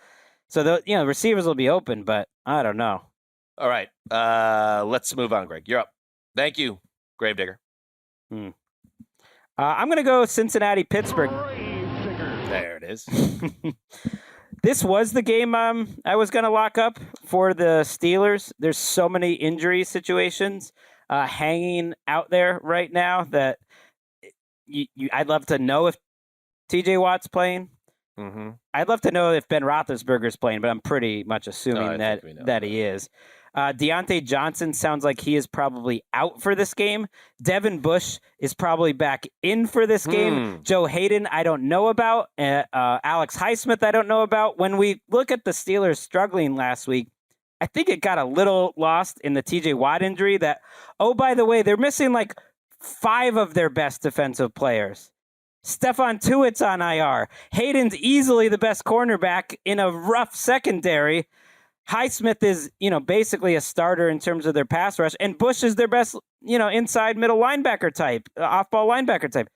So, the receivers will be open, but I don't know. All right. Let's move on, Greg. You're up. Thank you, Gravedigger. I'm going to go Cincinnati-Pittsburgh. There it is. This was the game I was going to lock up for the Steelers. There's so many injury situations hanging out there right now that I'd love to know if TJ Watt's playing. Mm-hmm. I'd love to know if Ben Roethlisberger's playing, but I'm pretty much assuming that he is. Deontay Johnson sounds like he is probably out for this game. Devin Bush is probably back in for this game. Joe Hayden, I don't know about. Alex Highsmith, I don't know about. When we look at the Steelers struggling last week, I think it got a little lost in the TJ Watt injury that, oh, by the way, they're missing like 5 of their best defensive players. Stephon Tuitt's on IR. Hayden's easily the best cornerback in a rough secondary. Highsmith is, basically a starter in terms of their pass rush, and Bush is their best, inside middle linebacker type, off-ball linebacker type.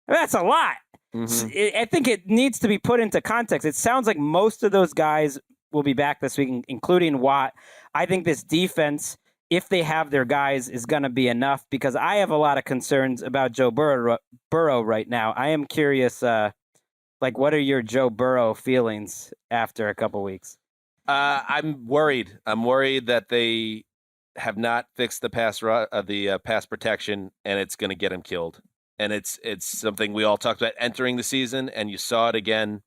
That's a lot. Mm-hmm. I think it needs to be put into context. It sounds like most of those guys will be back this week, including Watt. I think this defense, if they have their guys, is going to be enough because I have a lot of concerns about Joe Burrow right now. I am curious, what are your Joe Burrow feelings after a couple weeks? I'm worried. I'm worried that they have not fixed the pass protection, and it's going to get him killed. And it's something we all talked about entering the season, and you saw it again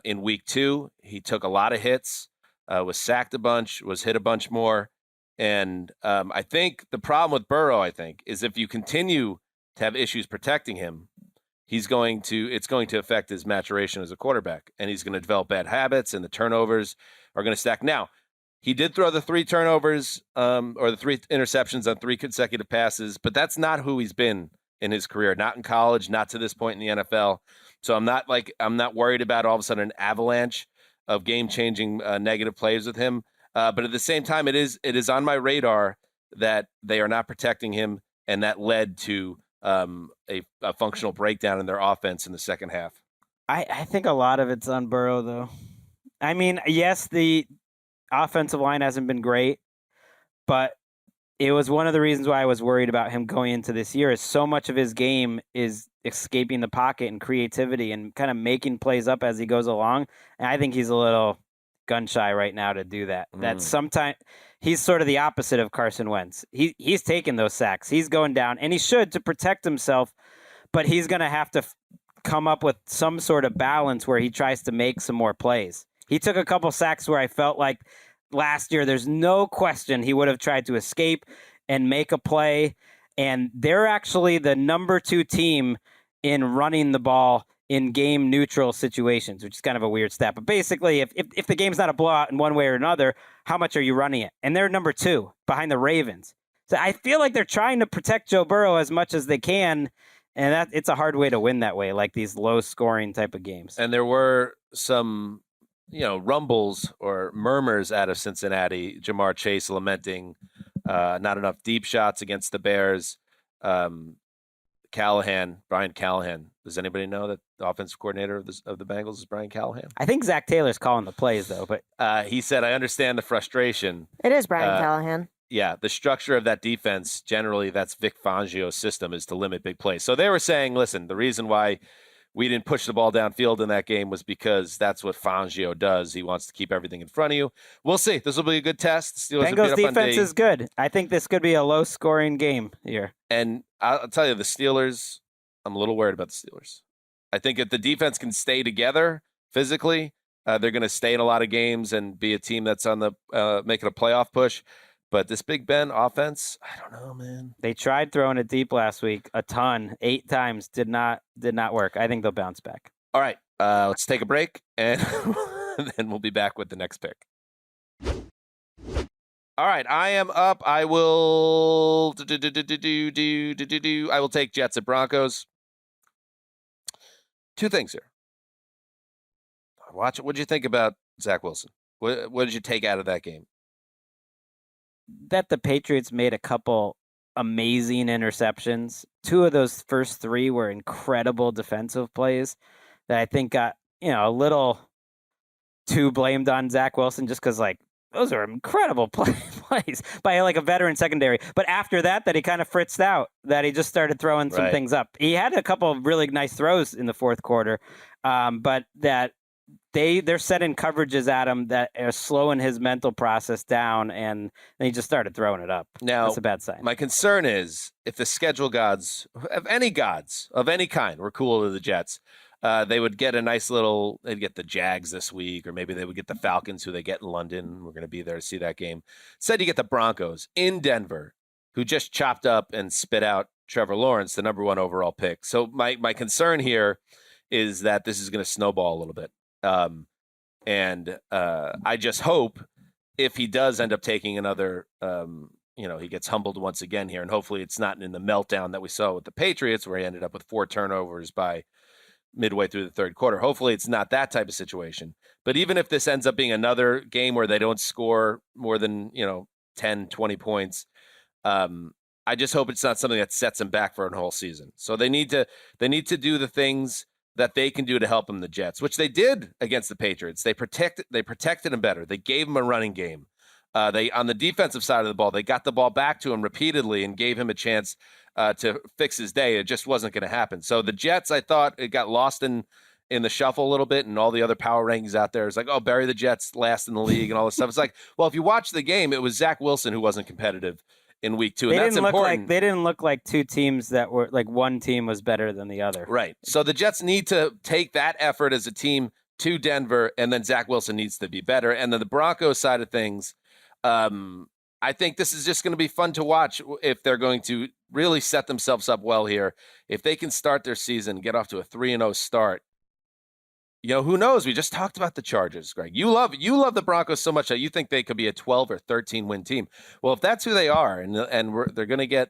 in week 2. He took a lot of hits, was sacked a bunch, was hit a bunch more. And I think the problem with Burrow, is if you continue to have issues protecting him, it's going to affect his maturation as a quarterback, and he's going to develop bad habits, and the turnovers are going to stack. Now, He did throw the 3 turnovers or the 3 interceptions on 3 consecutive passes, but that's not who he's been in his career, not in college, not to this point in the NFL. So I'm not worried about all of a sudden an avalanche of game-changing negative plays with him. But at the same time, it is on my radar that they are not protecting him, and that led to a functional breakdown in their offense in the second half. I think a lot of it's on Burrow, though. I mean, yes, the offensive line hasn't been great, but it was one of the reasons why I was worried about him going into this year is so much of his game is escaping the pocket and creativity and kind of making plays up as he goes along. And I think he's a little gun shy right now to do that. That's sometimes he's sort of the opposite of Carson Wentz. He's taking those sacks. He's going down, and he should to protect himself, but he's going to have to come up with some sort of balance where he tries to make some more plays. He took a couple sacks where I felt like last year there's no question he would have tried to escape and make a play, and they're actually the number 2 team in running the ball in game neutral situations, which is kind of a weird stat. But basically, if the game's not a blowout in one way or another, how much are you running it? And they're number 2 behind the Ravens. So I feel like they're trying to protect Joe Burrow as much as they can, and it's a hard way to win that way, like these low-scoring type of games. And there were some, rumbles or murmurs out of Cincinnati. Jamar Chase lamenting not enough deep shots against the Bears. Brian Callahan. Does anybody know that the offensive coordinator of the Bengals is Brian Callahan? I think Zach Taylor's calling the plays, though. But he said, "I understand the frustration." It is Brian Callahan. Yeah, the structure of that defense, generally, that's Vic Fangio's system, is to limit big plays. So they were saying, listen, the reason why we didn't push the ball downfield in that game was because that's what Fangio does. He wants to keep everything in front of you. We'll see. This will be a good test. Bengals defense is good. I think this could be a low-scoring game here. And I'll tell you, the Steelers, I'm a little worried about the Steelers. I think if the defense can stay together physically, they're going to stay in a lot of games and be a team that's on the making a playoff push. But this Big Ben offense, I don't know, man. They tried throwing it deep last week a ton, 8 times, did not work. I think they'll bounce back. All right, let's take a break, and then we'll be back with the next pick. All right, I am up. I will I will take Jets at Broncos. 2 things here. Watch it. What did you think about Zach Wilson? What did you take out of that game? That the Patriots made a couple amazing interceptions. 2 of those first 3 were incredible defensive plays that I think got, a little too blamed on Zach Wilson just because, those are incredible plays by, a veteran secondary. But after that he kind of fritzed out, that he just started throwing some things up. He had a couple of really nice throws in the fourth quarter, but that they're setting coverages at him that are slowing his mental process down, and he just started throwing it up. Now, that's a bad sign. My concern is if the schedule gods of any kind were cool to the Jets, they would get they'd get the Jags this week, or maybe they would get the Falcons, who they get in London. We're going to be there to see that game. Instead, you get the Broncos in Denver, who just chopped up and spit out Trevor Lawrence, the number 1 overall pick. So my concern here is that this is going to snowball a little bit. And I just hope if he does end up taking another, he gets humbled once again here, and hopefully it's not in the meltdown that we saw with the Patriots, where he ended up with 4 turnovers by midway through the third quarter. Hopefully it's not that type of situation. But even if this ends up being another game where they don't score more than, 10, 20 points, I just hope it's not something that sets them back for a whole season. So they need to do the things that they can do to help them, the Jets, which they did against the Patriots. They protected him better. They gave him a running game. They, on the defensive side of the ball, they got the ball back to him repeatedly and gave him a chance to fix his day. It just wasn't going to happen. So the Jets, I thought, it got lost in the shuffle a little bit, and all the other power rankings out there is like, oh, bury the Jets last in the league and all this stuff. It's like, well, if you watch the game, it was Zach Wilson who wasn't competitive in week 2. And that's important. They didn't look like 2 teams that were like one team was better than the other. Right. So the Jets need to take that effort as a team to Denver, and then Zach Wilson needs to be better. And then the Broncos side of things, I think this is just going to be fun to watch if they're going to really set themselves up well here. If they can start their season, get off to a 3-0 start, who knows? We just talked about the Chargers, Greg. You love the Broncos so much that you think they could be a 12 or 13 win team. Well, if that's who they are, and they're going to get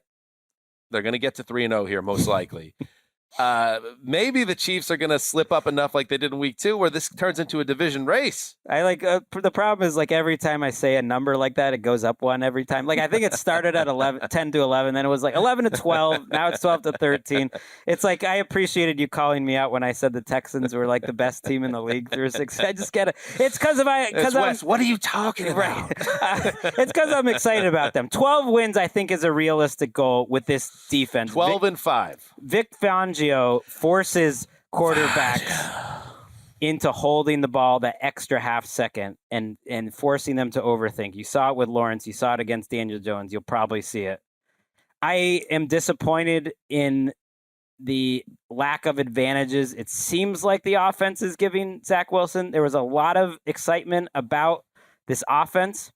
to 3-0 here most likely. Maybe the Chiefs are going to slip up enough like they did in week 2 where this turns into a division race. I like the problem is like every time I say a number like that, it goes up one every time. Like I think it started at 10 to 11, then it was like 11 to 12. Now it's 12 to 13. It's like I appreciated you calling me out when I said the Texans were like the best team in the league through 6. I just get it. It's because Wes, what are you talking about? Right. It's because I'm excited about them. 12 wins, I think, is a realistic goal with this defense. 12-5. Vic Fangio forces quarterbacks into holding the ball that extra half second and forcing them to overthink. You saw it with Lawrence. You saw it against Daniel Jones. You'll probably see it. I am disappointed in the lack of advantages. It seems like the offense is giving Zach Wilson. There was a lot of excitement about this offense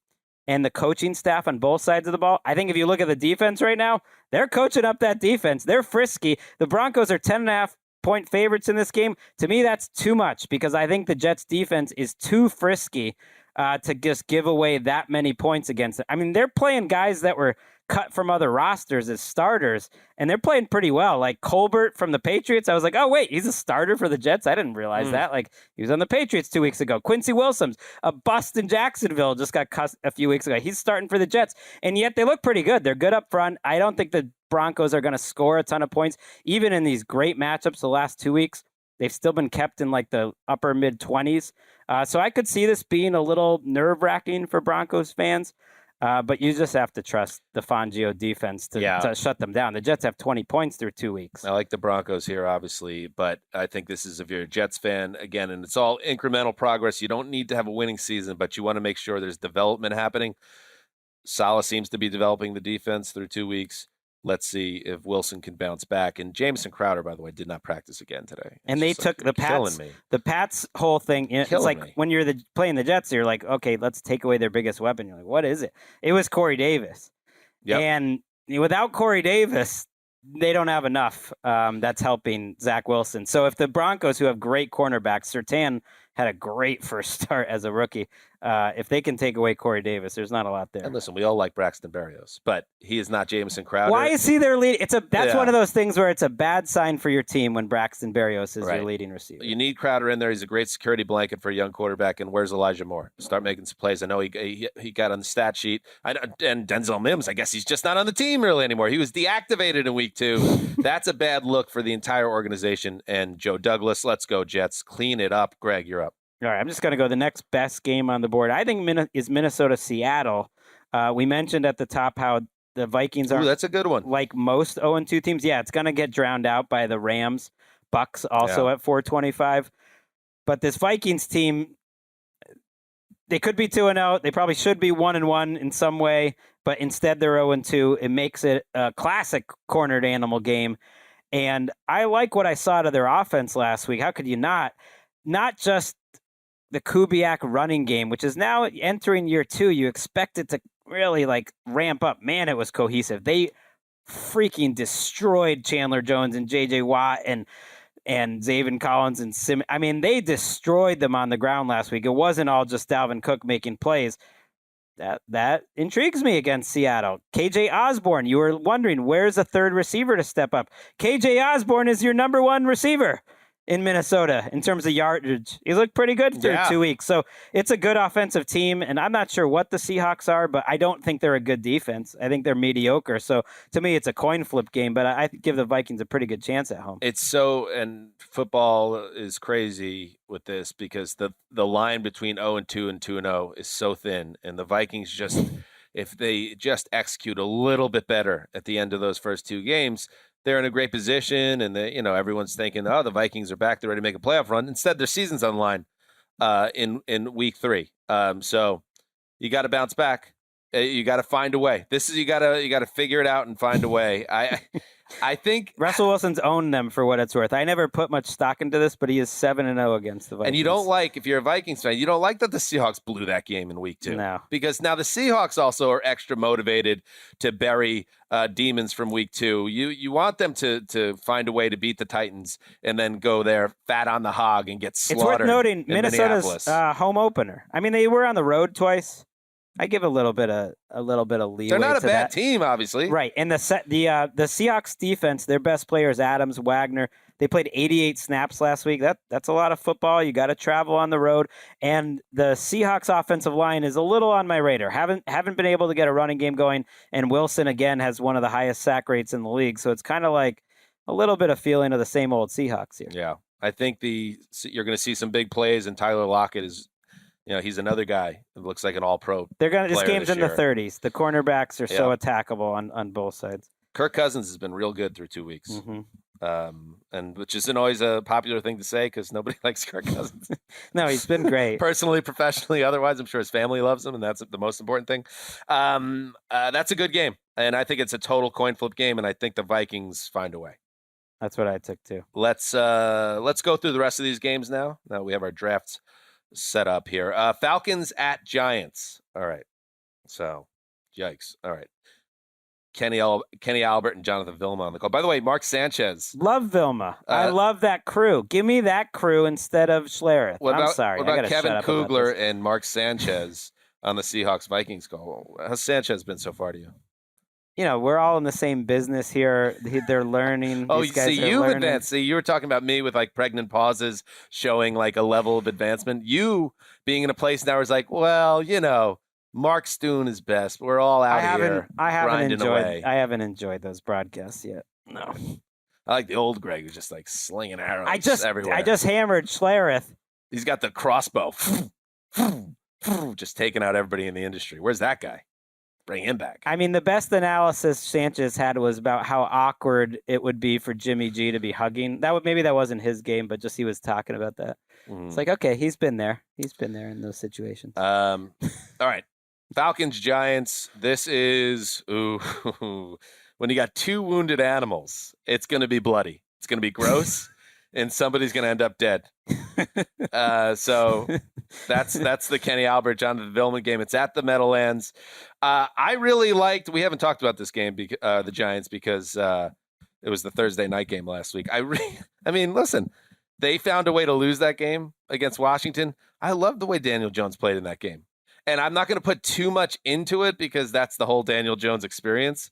and the coaching staff on both sides of the ball. I think if you look at the defense right now, they're coaching up that defense. They're frisky. The Broncos are 10.5-point favorites in this game. To me, that's too much because I think the Jets defense is too frisky to just give away that many points against it. I mean, they're playing guys that were cut from other rosters as starters, and they're playing pretty well. Like Colbert from the Patriots, I was like, oh, wait, he's a starter for the Jets? I didn't realize that. Like, he was on the Patriots 2 weeks ago. Quincy Wilson's a bust in Jacksonville, just got cut a few weeks ago. He's starting for the Jets, and yet they look pretty good. They're good up front. I don't think the Broncos are going to score a ton of points. Even in these great matchups the last 2 weeks, they've still been kept in like the upper mid-20s. So I could see this being a little nerve-wracking for Broncos fans. But you just have to trust the Fangio defense to shut them down. The Jets have 20 points through 2 weeks. I like the Broncos here, obviously, but I think this is if you're a Jets fan, again, and it's all incremental progress. You don't need to have a winning season, but you want to make sure there's development happening. Saleh seems to be developing the defense through 2 weeks. Let's see if Wilson can bounce back. And Jamison Crowder, by the way, did not practice again today. And they took the Pats. The Pats whole thing. It's like when you're playing the Jets, you're like, okay, let's take away their biggest weapon. You're like, what is it? It was Corey Davis. Yep. And without Corey Davis, they don't have enough that's helping Zach Wilson. So if the Broncos, who have great cornerbacks, Surtain had a great first start as a rookie. If they can take away Corey Davis, there's not a lot there. And listen, we all like Braxton Berrios, but he is not Jamison Crowder. Why is he their lead? That's one of those things where it's a bad sign for your team when Braxton Berrios is your leading receiver. You need Crowder in there. He's a great security blanket for a young quarterback. And where's Elijah Moore? Start making some plays. I know he got on the stat sheet. And Denzel Mims, I guess he's just not on the team really anymore. He was deactivated in week 2. That's a bad look for the entire organization. And Joe Douglas, let's go Jets. Clean it up. Greg, you're up. All right, I'm just going to go the next best game on the board. I think is Minnesota-Seattle. We mentioned at the top how the Vikings are. Ooh, that's a good one. Like most 0-2 teams. Yeah, it's going to get drowned out by the Rams. Bucks also at 425. But this Vikings team, they could be 2-0. They probably should be 1-1 in some way. But instead they're 0-2. It makes it a classic cornered animal game. And I like what I saw out of their offense last week. How could you not? Not just the Kubiak running game, which is now entering year 2, you expect it to really like ramp up. Man, it was cohesive. They freaking destroyed Chandler Jones and J.J. Watt and Zaven Collins and Sim. I mean, they destroyed them on the ground last week. It wasn't all just Dalvin Cook making plays. That intrigues me against Seattle. KJ Osborne, you were wondering, where's a third receiver to step up? KJ Osborne is your number 1 receiver in Minnesota in terms of yardage. He looked pretty good through 2 weeks. So it's a good offensive team, and I'm not sure what the Seahawks are, but I don't think they're a good defense. I think they're mediocre. So to me, it's a coin flip game, but I give the Vikings a pretty good chance at home. And football is crazy with this because the line between 0-2 and 2-0 is so thin, and the Vikings just, if they just execute a little bit better at the end of those first 2 games, they're in a great position, and everyone's thinking, oh, the Vikings are back. They're ready to make a playoff run. Instead, their season's on the line in week 3. So you got to bounce back. You got to find a way. You got to figure it out and find a way. I think Russell Wilson's owned them for what it's worth. I never put much stock into this, but he is 7-0 against the Vikings. And you don't like, if you're a Vikings fan, you don't like that the Seahawks blew that game in week 2. No. Because now the Seahawks also are extra motivated to bury demons from week 2. You want them to find a way to beat the Titans and then go there fat on the hog and get slaughtered. It's worth noting Minnesota's home opener. I mean, they were on the road twice. I give a little bit of leeway. They're not a bad that. team, obviously. Right. And the Seahawks defense, their best player is Adams, Wagner. They played 88 snaps last week. That's a lot of football. You got to travel on the road. And the Seahawks offensive line is a little on my radar. Haven't been able to get a running game going. And Wilson again has one of the highest sack rates in the league. So it's kind of like a little bit of feeling of the same old Seahawks here. Yeah. I think you're going to see some big plays, and Tyler Lockett is. He's another guy that looks like an all-pro. This game's in the 30s. The cornerbacks are so attackable on both sides. Kirk Cousins has been real good through 2 weeks, mm-hmm. Which isn't always a popular thing to say because nobody likes Kirk Cousins. No, he's been great. Personally, professionally, otherwise, I'm sure his family loves him, and that's the most important thing. That's a good game, and I think it's a total coin flip game, and I think the Vikings find a way. That's what I took too. Let's go through the rest of these games now. Now we have our drafts set up here. Falcons at Giants. All right. So, yikes. All right. Kenny Albert and Jonathan Vilma on the call. By the way, Mark Sanchez. Love Vilma. I love that crew. Give me that crew instead of Schlereth. I'm sorry. What about Kevin Kugler and Mark Sanchez on the Seahawks-Vikings call? How's Sanchez been so far to you? We're all in the same business here. They're learning. Oh, These guys see, are you've learning. advanced. See, you were talking about me with like pregnant pauses showing like a level of advancement. You being in a place now is like, well, Mark Stoon is best. We're all out here. I away. haven't enjoyed those broadcasts yet. No. I like the old Greg who's just like slinging arrows everywhere. I just hammered Schlereth. He's got the crossbow. Just taking out everybody in the industry. Where's that guy? Bring him back. I mean, the best analysis Sanchez had was about how awkward it would be for Jimmy G to be hugging. Maybe that wasn't his game, but just he was talking about that. It's like, okay, he's been there. He's been there in those situations. All right. Falcons, Giants. This is when you got 2 wounded animals, it's going to be bloody. It's going to be gross, and somebody's going to end up dead. So that's the Kenny Albert, Jonathan Vilma game. It's at the Meadowlands. I really liked. We haven't talked about this game, the Giants, because it was the Thursday night game last week. I mean, listen, they found a way to lose that game against Washington. I love the way Daniel Jones played in that game, and I'm not going to put too much into it because that's the whole Daniel Jones experience.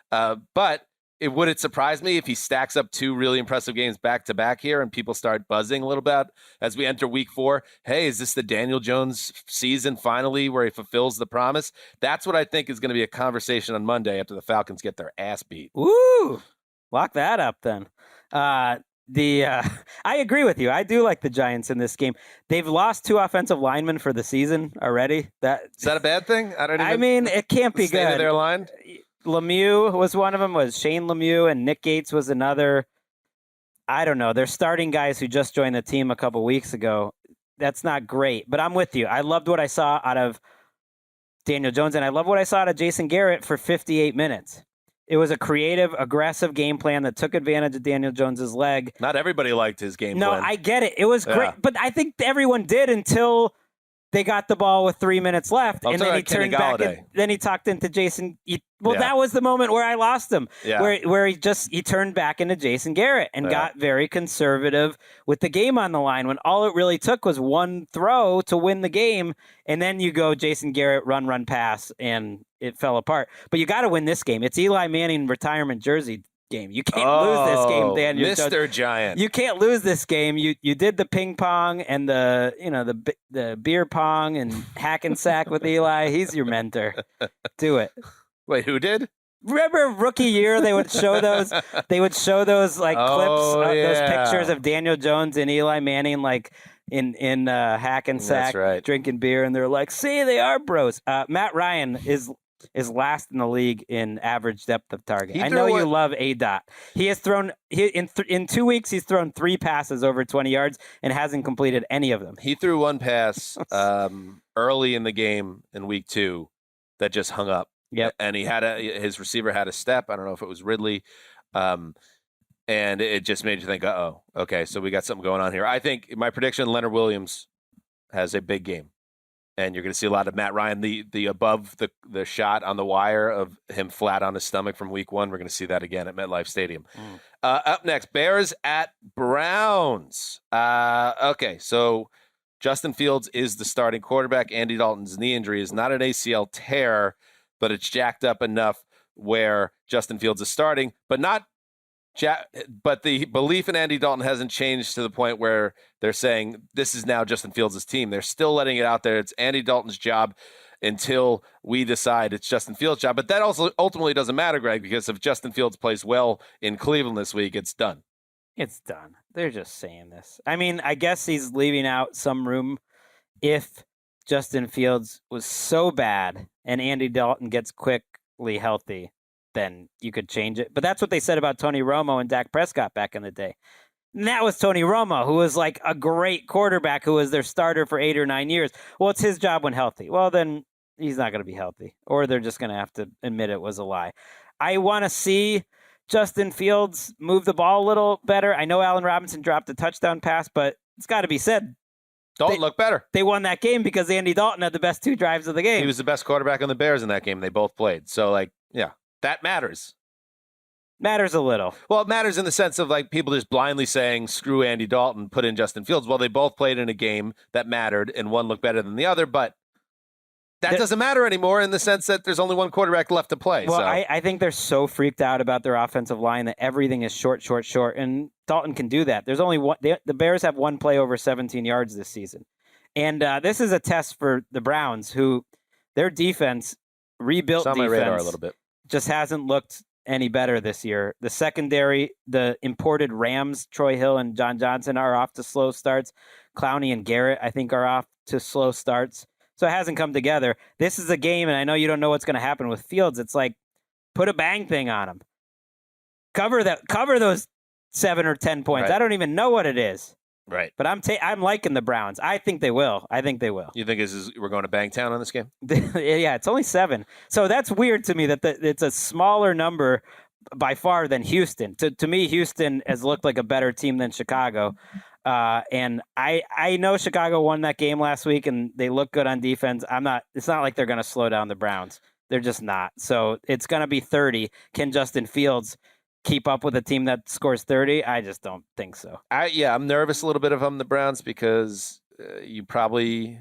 But would it surprise me if he stacks up 2 really impressive games back to back here and people start buzzing a little bit as we enter week 4? Hey, is this the Daniel Jones season finally where he fulfills the promise? That's what I think is going to be a conversation on Monday after the Falcons get their ass beat. Ooh, lock that up then. I agree with you. I do like the Giants in this game. They've lost 2 offensive linemen for the season already. Is that a bad thing? I mean, it can't be good. Of their line? Lemieux was one of them, was Shane Lemieux, and Nick Gates was another. I don't know. They're starting guys who just joined the team a couple weeks ago. That's not great, but I'm with you. I loved what I saw out of Daniel Jones, and I love what I saw out of Jason Garrett for 58 minutes. It was a creative, aggressive game plan that took advantage of Daniel Jones's leg. Not everybody liked his game plan. No, I get it. It was great, but I think everyone did until they got the ball with 3 minutes left, and then he turned back. Then he talked into Jason. That was the moment where I lost him. Yeah. Where he turned back into Jason Garrett and got very conservative with the game on the line when all it really took was one throw to win the game, and then you go Jason Garrett run pass, and it fell apart. But you got to win this game. It's Eli Manning retirement jersey game. You can't lose this game, Daniel Jones. Mr. Giant. You can't lose this game. You did the ping pong and the beer pong and hack and sack with Eli. He's your mentor. Do it. Wait, who did? Remember rookie year? They would show those. They would show those clips, those pictures of Daniel Jones and Eli Manning in hack and sack, drinking beer, and they're like, "See, they are bros." Matt Ryan is last in the league in average depth of target. I know you love A-Dot. He has thrown in 2 weeks. He's thrown 3 passes over 20 yards and hasn't completed any of them. He threw one pass early in the game in week 2 that just hung up. Yep. And his receiver had a step. I don't know if it was Ridley. And it just made you think, okay, so we got something going on here. I think my prediction, Leonard Williams has a big game. And you're going to see a lot of Matt Ryan, the above the shot on the wire of him flat on his stomach from week 1. We're going to see that again at MetLife Stadium. Up next, Bears at Browns. Okay, so Justin Fields is the starting quarterback. Andy Dalton's knee injury is not an ACL tear, but it's jacked up enough where Justin Fields is starting, but the belief in Andy Dalton hasn't changed to the point where they're saying this is now Justin Fields' team. They're still letting it out there. It's Andy Dalton's job until we decide it's Justin Fields' job. But that also ultimately doesn't matter, Greg, because if Justin Fields plays well in Cleveland this week, it's done. It's done. They're just saying this. I mean, I guess he's leaving out some room if Justin Fields was so bad and Andy Dalton gets quickly healthy, then you could change it. But that's what they said about Tony Romo and Dak Prescott back in the day. And that was Tony Romo, who was like a great quarterback who was their starter for 8 or 9 years. Well, it's his job when healthy. Well, then he's not going to be healthy, or they're just going to have to admit it was a lie. I want to see Justin Fields move the ball a little better. I know Allen Robinson dropped a touchdown pass, but it's got to be said, Dalton looked better. They won that game because Andy Dalton had the best 2 drives of the game. He was the best quarterback on the Bears in that game. They both played. So, yeah. That matters. Matters a little. Well, it matters in the sense of people just blindly saying, screw Andy Dalton, put in Justin Fields. Well, they both played in a game that mattered, and one looked better than the other, but that doesn't matter anymore in the sense that there's only one quarterback left to play. Well, I think they're so freaked out about their offensive line that everything is short, and Dalton can do that. There's only one. The Bears have one play over 17 yards this season. And this is a test for the Browns, who their defense, rebuilt defense, my radar a little bit. Just hasn't looked any better this year. The secondary, the imported Rams, Troy Hill and John Johnson, are off to slow starts. Clowney and Garrett, I think, are off to slow starts. So it hasn't come together. This is a game, and I know you don't know what's going to happen with Fields. It's like, put a bang thing on him. Cover those 7 or 10 points. Right. I don't even know what it is. Right. But I'm liking the Browns. I think they will. You think we're going to Bangtown on this game? Yeah, it's only 7. So that's weird to me that it's a smaller number by far than Houston. To me, Houston has looked like a better team than Chicago. And I know Chicago won that game last week and they look good on defense. It's not like they're going to slow down the Browns. They're just not. So it's going to be 30. Can Justin Fields keep up with a team that scores 30? I just don't think so. I'm nervous a little bit if I'm the Browns because you probably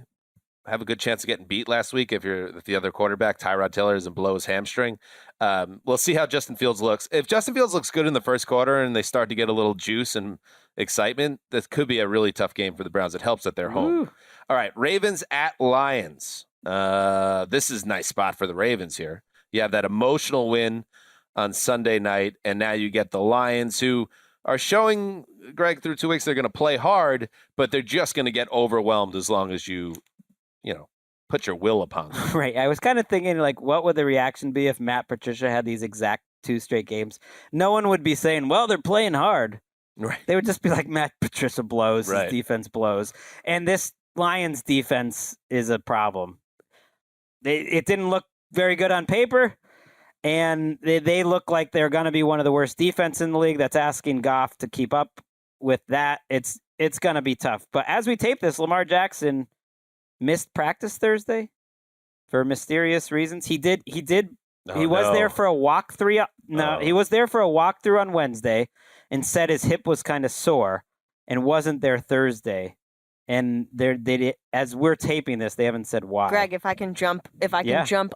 have a good chance of getting beat last week if the other quarterback, Tyrod Taylor, isn't below his hamstring. We'll see how Justin Fields looks. If Justin Fields looks good in the first quarter and they start to get a little juice and excitement, this could be a really tough game for the Browns. It helps that they're home. Woo. All right, Ravens at Lions. This is a nice spot for the Ravens here. You have that emotional win on Sunday night, and now you get the Lions, who are showing, Greg, through 2 weeks they're going to play hard, but they're just going to get overwhelmed as long as you put your will upon them. Right. I was kind of thinking, what would the reaction be if Matt Patricia had these exact 2 straight games? No one would be saying, well, they're playing hard. Right. They would just be like, Matt Patricia blows, right. His defense blows. And this Lions defense is a problem. It didn't look very good on paper. And they look like they're going to be one of the worst defense in the league. That's asking Goff to keep up with that. It's going to be tough. But as we tape this, Lamar Jackson missed practice Thursday for mysterious reasons. He was there for a walkthrough. He was there for a walkthrough on Wednesday and said his hip was kind of sore and wasn't there Thursday. And as we're taping this, they haven't said why. Greg, if I can jump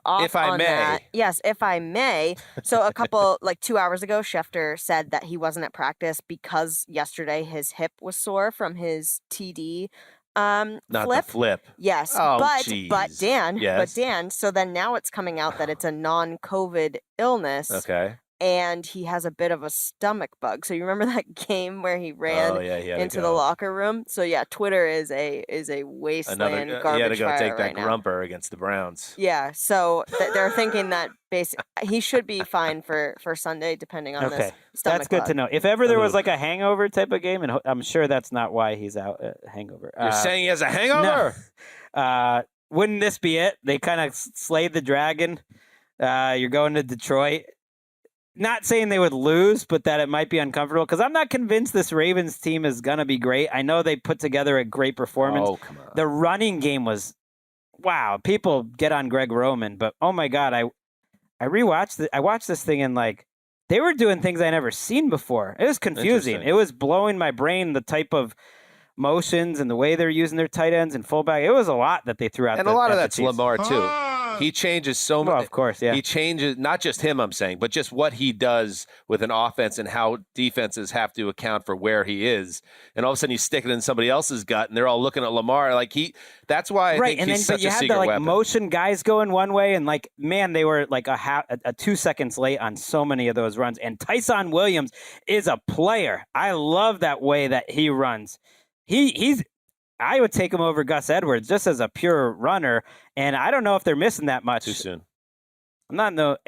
off on that. Yes, if I may. So a couple, 2 hours ago, Schefter said that he wasn't at practice because yesterday his hip was sore from his TD Not flip. the flip. Yes, Oh, but Dan, yes. so then now it's coming out that it's a non-COVID illness. Okay. And he has a bit of a stomach bug. So you remember that game where he ran into the locker room? So yeah, Twitter is a wasteland garbage fire he had to go take that right now. grumper against the Browns. Yeah, so they're thinking that he should be fine for Sunday, depending on this stomach That's good bug. to know. If ever there was a hangover type of game, and I'm sure that's not why he's out. Hangover. You're saying he has a hangover? No. Wouldn't this be it? They kind of slayed the dragon. You're going to Detroit. not saying they would lose, but that it might be uncomfortable because I'm not convinced this Ravens team is going to be great. I know they put together a great performance. Oh, come on. The running game was, wow, people get on Greg Roman, but oh my God, I rewatched it. I watched this thing and like they were doing things I never seen before. It was confusing. It was blowing my brain, the type of motions and the way they're using their tight ends and fullback. It was a lot that they threw out. And a lot of that's Lamar too. He changes so much. Well, of course, yeah. He changes, not just him, I'm saying, but just what he does with an offense and how defenses have to account for where he is. And all of a sudden you stick it in somebody else's gut and they're all looking at Lamar. Like that's why I think he's such a secret weapon. But you had the like motion guys going one way and like, man, they were like a 2 seconds late on so many of those runs. And Tyson Williams is a player. I love that way that he runs. I would take him over Gus Edwards just as a pure runner, and I don't know if they're missing that much. Too soon. With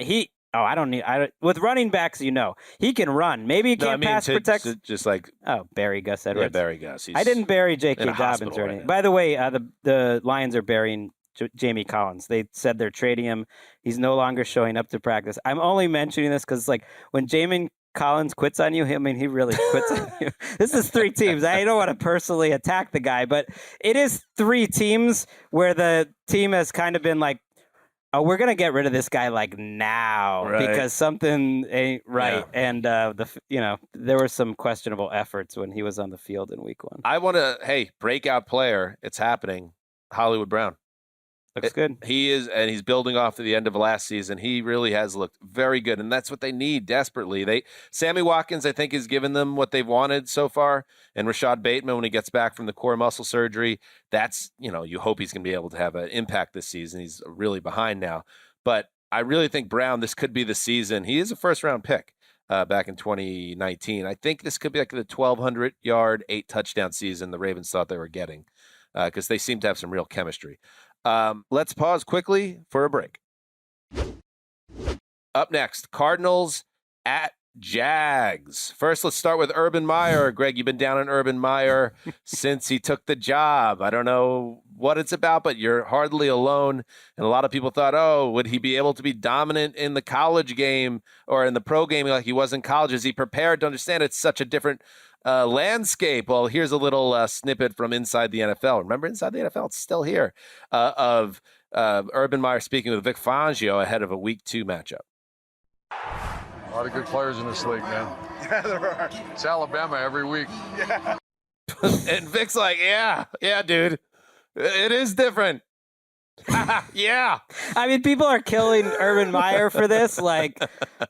running backs, he can run. Maybe he can't pass protect. Just like bury Gus Edwards. Yeah, bury Gus. I didn't bury J.K. Dobbins or anything. Right. By the way, the Lions are burying Jamie Collins. They said they're trading him. He's no longer showing up to practice. I'm only mentioning this because like when Jamie Collins quits on you, he really quits on you. This is 3 teams. I don't want to personally attack the guy, but it is 3 teams where the team has kind of been like, oh, we're going to get rid of this guy like now because something ain't right. Yeah. And, there were some questionable efforts when he was on the field in week 1. I want to, breakout player. It's happening. Hollywood Brown. Looks good. He is, and he's building off to the end of last season. He really has looked very good, and that's what they need desperately. Sammy Watkins, I think, has given them what they've wanted so far, and Rashad Bateman, when he gets back from the core muscle surgery, that's, you hope he's going to be able to have an impact this season. He's really behind now. But I really think Brown, this could be the season. He is a first-round pick back in 2019. I think this could be like the 1,200-yard, 8-touchdown season the Ravens thought they were getting because they seem to have some real chemistry. Let's pause quickly for a break. Up next, Cardinals at Jags. First, let's start with Urban Meyer. Greg, you've been down on Urban Meyer since he took the job. I don't know what it's about, but you're hardly alone. And a lot of people thought, would he be able to be dominant in the college game or in the pro game like he was in college? Is he prepared to understand it's such a different landscape? Well, here's a little snippet from Inside the NFL. Remember Inside the NFL? It's still here. Of Urban Meyer speaking with Vic Fangio ahead of a Week 2 matchup. A lot of good players in this league, man. Yeah, there are. It's Alabama every week. Yeah. And Vic's like, yeah, dude. It is different. Yeah. People are killing Urban Meyer for this,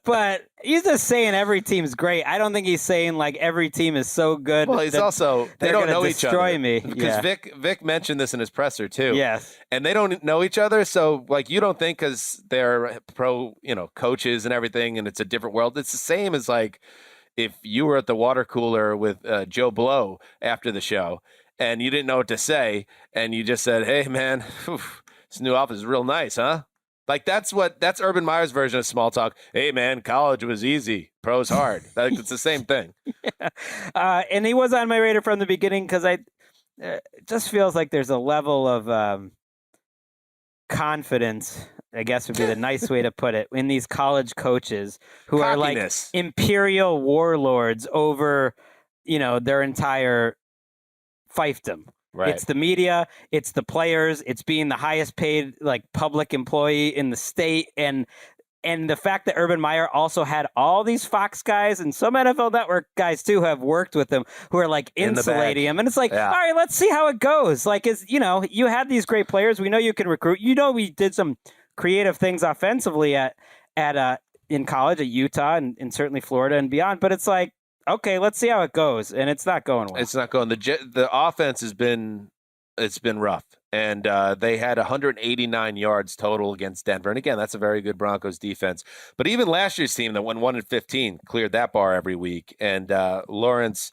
but he's just saying every team's great. I don't think he's saying every team is so good. Well, he's also they don't know each other. Destroy me because Vic mentioned this in his presser too. Yes, and they don't know each other. So you don't think because they're pro, coaches and everything, and it's a different world. It's the same as if you were at the water cooler with Joe Blow after the show and you didn't know what to say, and you just said, "Hey, man." This new office is real nice, huh? That's Urban Meyer's version of small talk. Hey, man, college was easy. Pro's hard. It's the same thing. Yeah. And he was on my radar from the beginning because it just feels like there's a level of confidence, I guess would be the nice way to put it, in these college coaches who Cockiness. are imperial warlords over, their entire fiefdom. Right. It's the media, it's the players, it's being the highest paid public employee in the state, and the fact that Urban Meyer also had all these Fox guys and some NFL Network guys too who have worked with him who are insulating him, and it's all right, let's see how it goes. You had these great players, we know you can recruit. We did some creative things offensively at in college at Utah and certainly Florida and beyond, but it's okay, let's see how it goes, and it's not going well. It's not going. The offense has been rough, and they had 189 yards total against Denver. And again, that's a very good Broncos defense. But even last year's team that went 1-15 cleared that bar every week. And Trevor Lawrence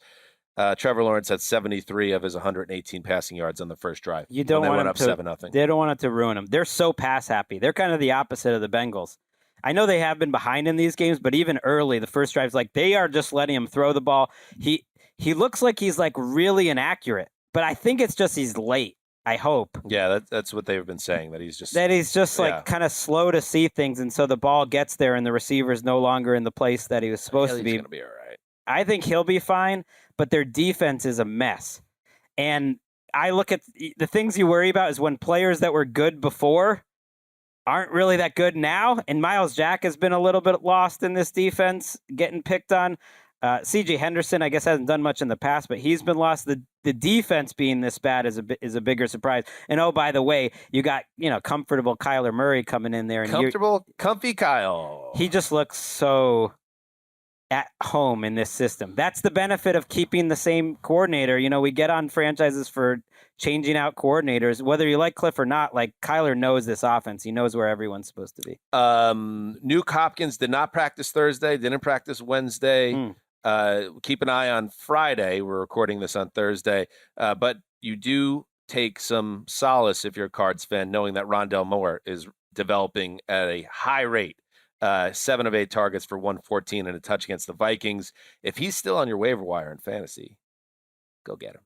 had 73 of his 118 passing yards on the first drive. You don't want went up 7-0. They don't want it to ruin them. They're so pass happy. They're kind of the opposite of the Bengals. I know they have been behind in these games, but even early, the first drive's they are just letting him throw the ball. He looks like he's really inaccurate, but I think it's just he's late. I hope. Yeah, that's what they've been saying, that he's just like kind of slow to see things, and so the ball gets there and the receiver's no longer in the place that he was supposed to be. He's going to be all right. I think he'll be fine, but their defense is a mess. And I look at the things you worry about is when players that were good before aren't really that good now. And Myles Jack has been a little bit lost in this defense, getting picked on. C.J. Henderson, I guess, hasn't done much in the past, but he's been lost. The defense being this bad is a bigger surprise. And oh, by the way, you got comfortable Kyler Murray coming in there, and comfy Kyle. He just looks so at home in this system. That's the benefit of keeping the same coordinator. We get on franchises for changing out coordinators, whether you like Cliff or not. Like, Kyler knows this offense. He knows where everyone's supposed to be. Nuke Hopkins did not practice Thursday, didn't practice Wednesday. Keep an eye on Friday. We're recording this on Thursday. But you do take some solace, if you're a Cards fan, knowing that Rondell Moore is developing at a high rate. 7 of 8 targets for 114 and a touch against the Vikings. If he's still on your waiver wire in fantasy, go get him.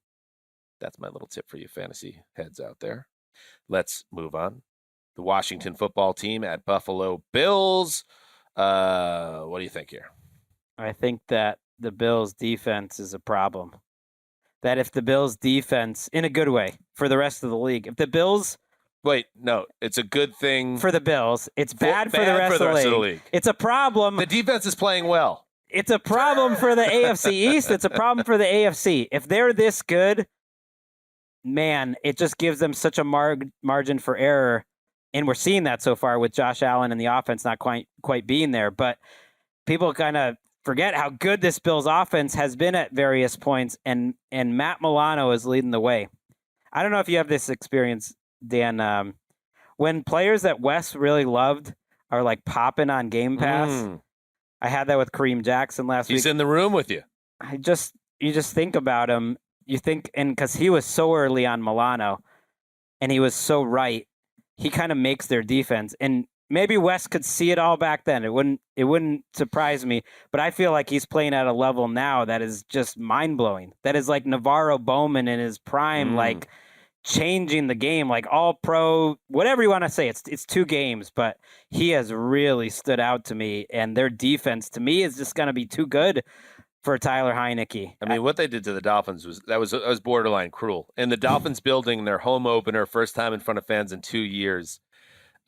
That's my little tip for you fantasy heads out there. Let's move on. The Washington football team at Buffalo Bills. What do you think here? I think that the Bills defense is a problem. That if the Bills defense, in a good way, for the rest of the league, if the Bills... Wait, no, it's a good thing for the Bills. It's bad for the rest of the league. It's a problem. The defense is playing well. It's a problem for the AFC East. It's a problem for the AFC. If they're this good, man, it just gives them such a margin for error. And we're seeing that so far with Josh Allen and the offense not quite being there. But people kind of forget how good this Bills offense has been at various points, and Matt Milano is leading the way. I don't know if you have this experience, Dan, when players that Wes really loved are like popping on Game Pass. I had that with Kareem Jackson last week. He's in the room with you. You just think about him. You think, and because he was so early on Milano, and he was so right, he kind of makes their defense. And maybe Wes could see it all back then. It wouldn't surprise me. But I feel like he's playing at a level now that is just mind blowing. That is like Navarro Bowman in his prime, like changing the game, like all pro, whatever you want to say. It's 2 games, but he has really stood out to me, and their defense to me is just going to be too good for Tyler Heineke. I mean, what they did to the Dolphins was borderline cruel. And the Dolphins building their home opener, first time in front of fans in 2 years,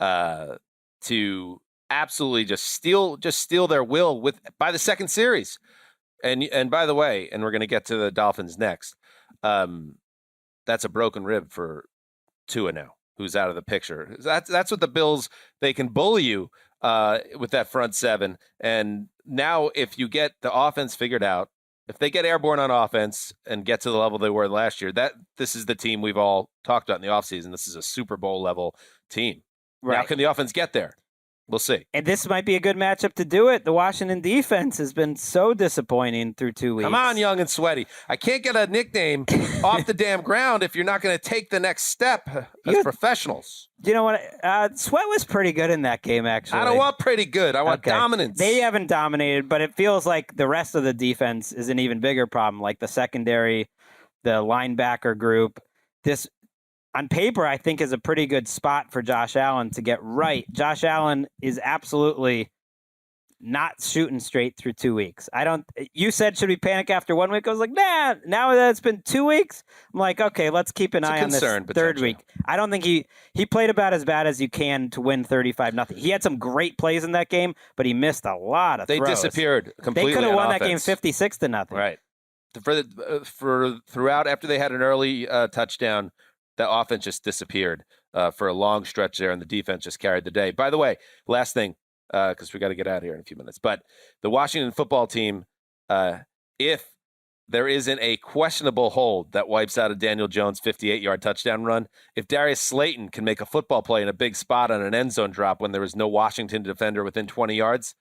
to absolutely just steal their will by the second series. And by the way, and we're going to get to the Dolphins next. That's a broken rib for Tua now, who's out of the picture. That's what the Bills, they can bully you with that front 7. And now if you get the offense figured out, if they get airborne on offense and get to the level they were last year, this is the team we've all talked about in the offseason. This is a Super Bowl level team. Right. Now, can the offense get there? We'll see. And this might be a good matchup to do it. The Washington defense has been so disappointing through 2 weeks. Come on, young and sweaty. I can't get a nickname off the damn ground if you're not going to take the next step as professionals. You know what? Sweat was pretty good in that game, actually. I don't want pretty good. I want dominance. They haven't dominated, but it feels like the rest of the defense is an even bigger problem, like the secondary, the linebacker group. This, on paper, I think is a pretty good spot for Josh Allen to get right. Josh Allen is absolutely not shooting straight through 2 weeks. You said, should we panic after 1 week? I was like, nah, now that it's been 2 weeks, I'm like, okay, let's keep an eye on this third week. I don't think he played about as bad as you can to win 35-0. He had some great plays in that game, but he missed a lot of throws. They disappeared completely. They could have won that offense. game 56-0. Right. For throughout, after they had an early touchdown, the offense just disappeared for a long stretch there, and the defense just carried the day. By the way, last thing, because we got to get out of here in a few minutes, but the Washington football team, if there isn't a questionable hold that wipes out a Daniel Jones 58-yard touchdown run, if Darius Slayton can make a football play in a big spot on an end zone drop when there was no Washington defender within 20 yards,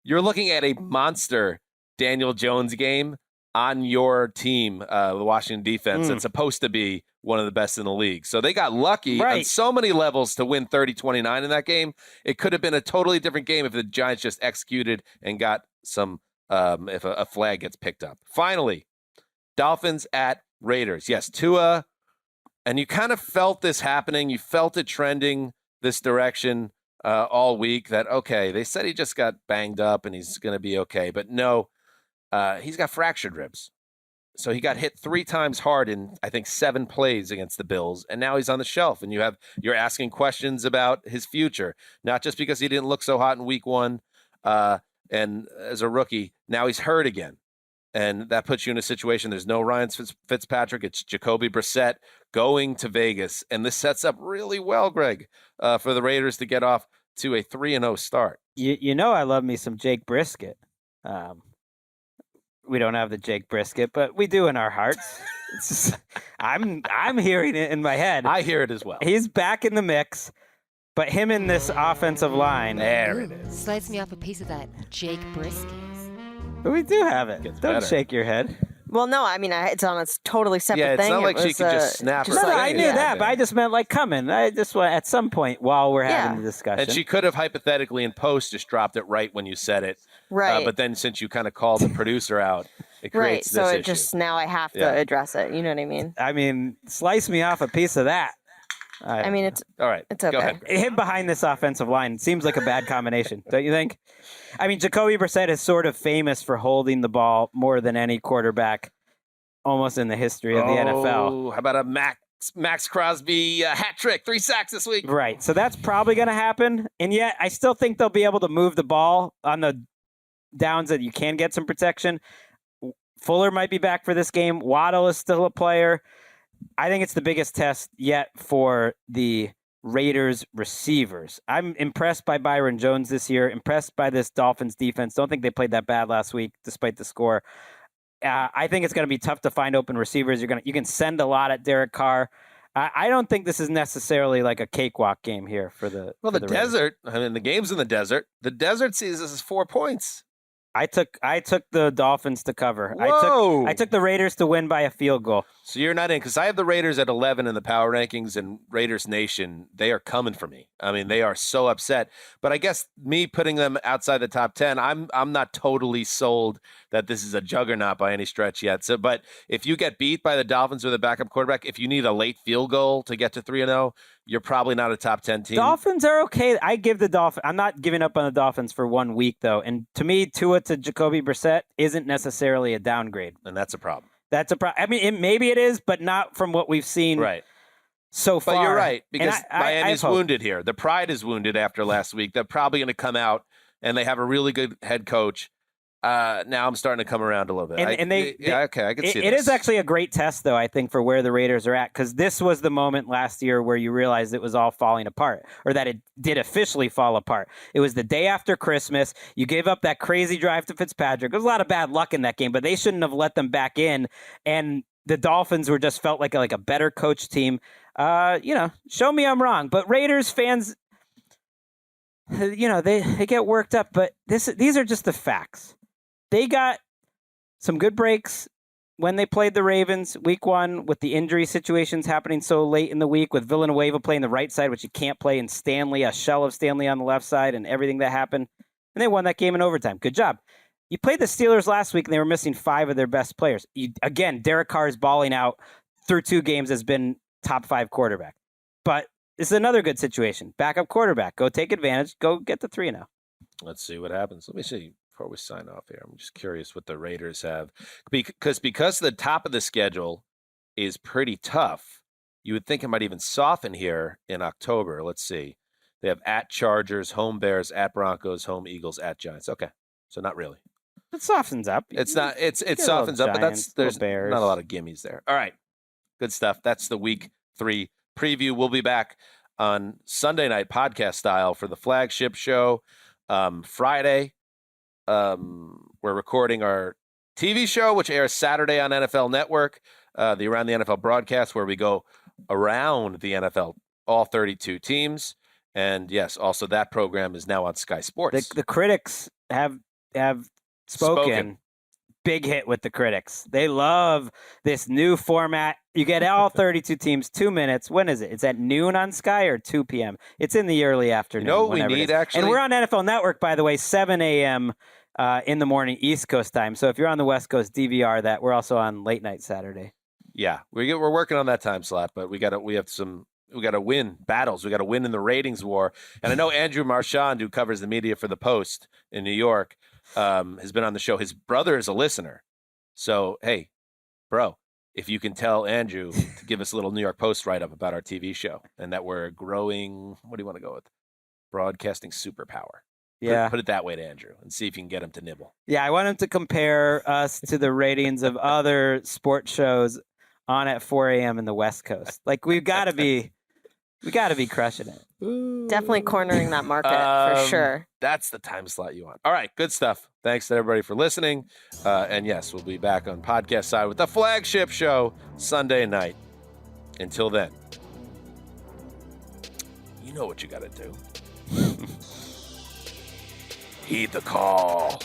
you're looking at a monster Daniel Jones game on your team, the Washington defense. That's supposed to be one of the best in the league. So they got lucky on so many levels to win 30-29 in that game. It could have been a totally different game if the Giants just executed and got some, if a flag gets picked up. Finally, Dolphins at Raiders. Yes, Tua And you kind of felt this happening. You felt it trending this direction all week that, okay, they said he just got banged up and he's going to be okay. But no, he's got fractured ribs. So he got hit 3 times hard in, I think, 7 plays against the Bills. And now he's on the shelf. And you're asking questions about his future, not just because he didn't look so hot in week 1 and as a rookie. Now he's hurt again. And that puts you in a situation. There's no Ryan Fitzpatrick. It's Jacoby Brissett going to Vegas. And this sets up really well, Greg, for the Raiders to get off to a 3-0 start. You know I love me some Jake Brisket. We don't have the Jake Brisket, but we do in our hearts. I'm hearing it in my head. I hear it as well. He's back in the mix, but him in this offensive line. There it is. Slice me off a piece of that Jake Brisket. We do have it. Don't better. Shake your head. Well, no, I mean, it's on a totally separate thing. Yeah, it's not like she could just snap her. No, I knew that, but I just meant like coming. I just want at some point while we're having the discussion. And she could have hypothetically in post just dropped it right when you said it. Right. But then since you kind of called the producer out, it creates this issue. So just now I have to address it. You know what I mean? I mean, slice me off a piece of that. I mean, it's all right. It's okay. Go ahead. Him behind this offensive line seems like a bad combination, don't you think? I mean, Jacoby Brissett is sort of famous for holding the ball more than any quarterback almost in the history of the NFL. How about a Max Crosby hat trick, 3 sacks this week? Right. So that's probably going to happen. And yet I still think they'll be able to move the ball on the downs that you can get some protection. Fuller might be back for this game. Waddle is still a player. I think it's the biggest test yet for the Raiders receivers. I'm impressed by Byron Jones this year, impressed by this Dolphins defense. Don't think they played that bad last week despite the score. I think it's going to be tough to find open receivers. You can send a lot at Derek Carr. I don't think this is necessarily like a cakewalk game here for the desert. I mean, the game's in the desert. The desert sees this as 4 points. I took the Dolphins to cover. Whoa. I took the Raiders to win by a field goal. So you're not in, because I have the Raiders at 11 in the power rankings, and Raiders Nation, they are coming for me. I mean, they are so upset. But I guess me putting them outside the top 10, I'm not totally sold that this is a juggernaut by any stretch yet. So, but if you get beat by the Dolphins with a backup quarterback, if you need a late field goal to get to 3-0, you're probably not a top 10 team. Dolphins are okay. I give the Dolphins. I'm not giving up on the Dolphins for 1 week, though. And to me, Tua to Jacoby Brissett isn't necessarily a downgrade. And that's a problem. That's a problem. I mean, maybe it is, but not from what we've seen so far. But you're right, because Miami's wounded here. The pride is wounded after last week. They're probably going to come out, and they have a really good head coach. Now I'm starting to come around a little bit. I can see it is actually a great test, though, I think, for where the Raiders are at, because this was the moment last year where you realized it was all falling apart, or that it did officially fall apart. It was the day after Christmas. You gave up that crazy drive to Fitzpatrick. There was a lot of bad luck in that game, but they shouldn't have let them back in, and the Dolphins were just felt like a better coach team. Show me I'm wrong, but Raiders fans, they get worked up, but these are just the facts. They got some good breaks when they played the Ravens week 1 with the injury situations happening so late in the week, with Villanueva playing the right side, which you can't play, and Stanley, a shell of Stanley on the left side, and everything that happened. And they won that game in overtime. Good job. You played the Steelers last week, and they were missing 5 of their best players. Again, Derek Carr is balling out through 2 games, has been top 5 quarterback. But this is another good situation. Backup quarterback. Go take advantage. Go get the 3-0. Let's see what happens. Let me see. Before we sign off here, I'm just curious what the Raiders have, because the top of the schedule is pretty tough. You would think it might even soften here in October. Let's see. They have at Chargers, home Bears, at Broncos, home Eagles, at Giants. Okay, so not really. It softens up. It's not. It softens up, but there's not a lot of gimmies there. All right, good stuff. That's the Week 3 preview. We'll be back on Sunday night podcast style for the flagship show. Friday. We're recording our TV show, which airs Saturday on NFL Network, the Around the NFL broadcast, where we go around the NFL, all 32 teams. And yes, also that program is now on Sky Sports. The critics have spoken. Big hit with the critics. They love this new format. You get all 32 teams, 2 minutes. When is it? It's at noon on Sky or 2 p.m.? It's in the early afternoon. You know what we need, actually? And we're on NFL Network, by the way, 7 a.m. In the morning, East Coast time. So if you're on the West Coast, DVR that. We're also on late night Saturday. Yeah, we're working on that time slot, but we got to win battles. We got to win in the ratings war. And I know Andrew Marchand, who covers the media for the Post in New York, has been on the show. His brother is a listener. So, hey, bro, if you can tell Andrew to give us a little New York Post write-up about our TV show and that we're growing, what do you want to go with? Broadcasting superpower. Yeah. Put it that way to Andrew and see if you can get him to nibble. Yeah, I want him to compare us to the ratings of other sports shows on at 4 a.m. in the West Coast. Like, we got to be crushing it. Definitely cornering that market for sure. That's the time slot you want. All right, good stuff. Thanks to everybody for listening. And yes, we'll be back on podcast side with the flagship show Sunday night. Until then, you know what you got to do. Heed the call.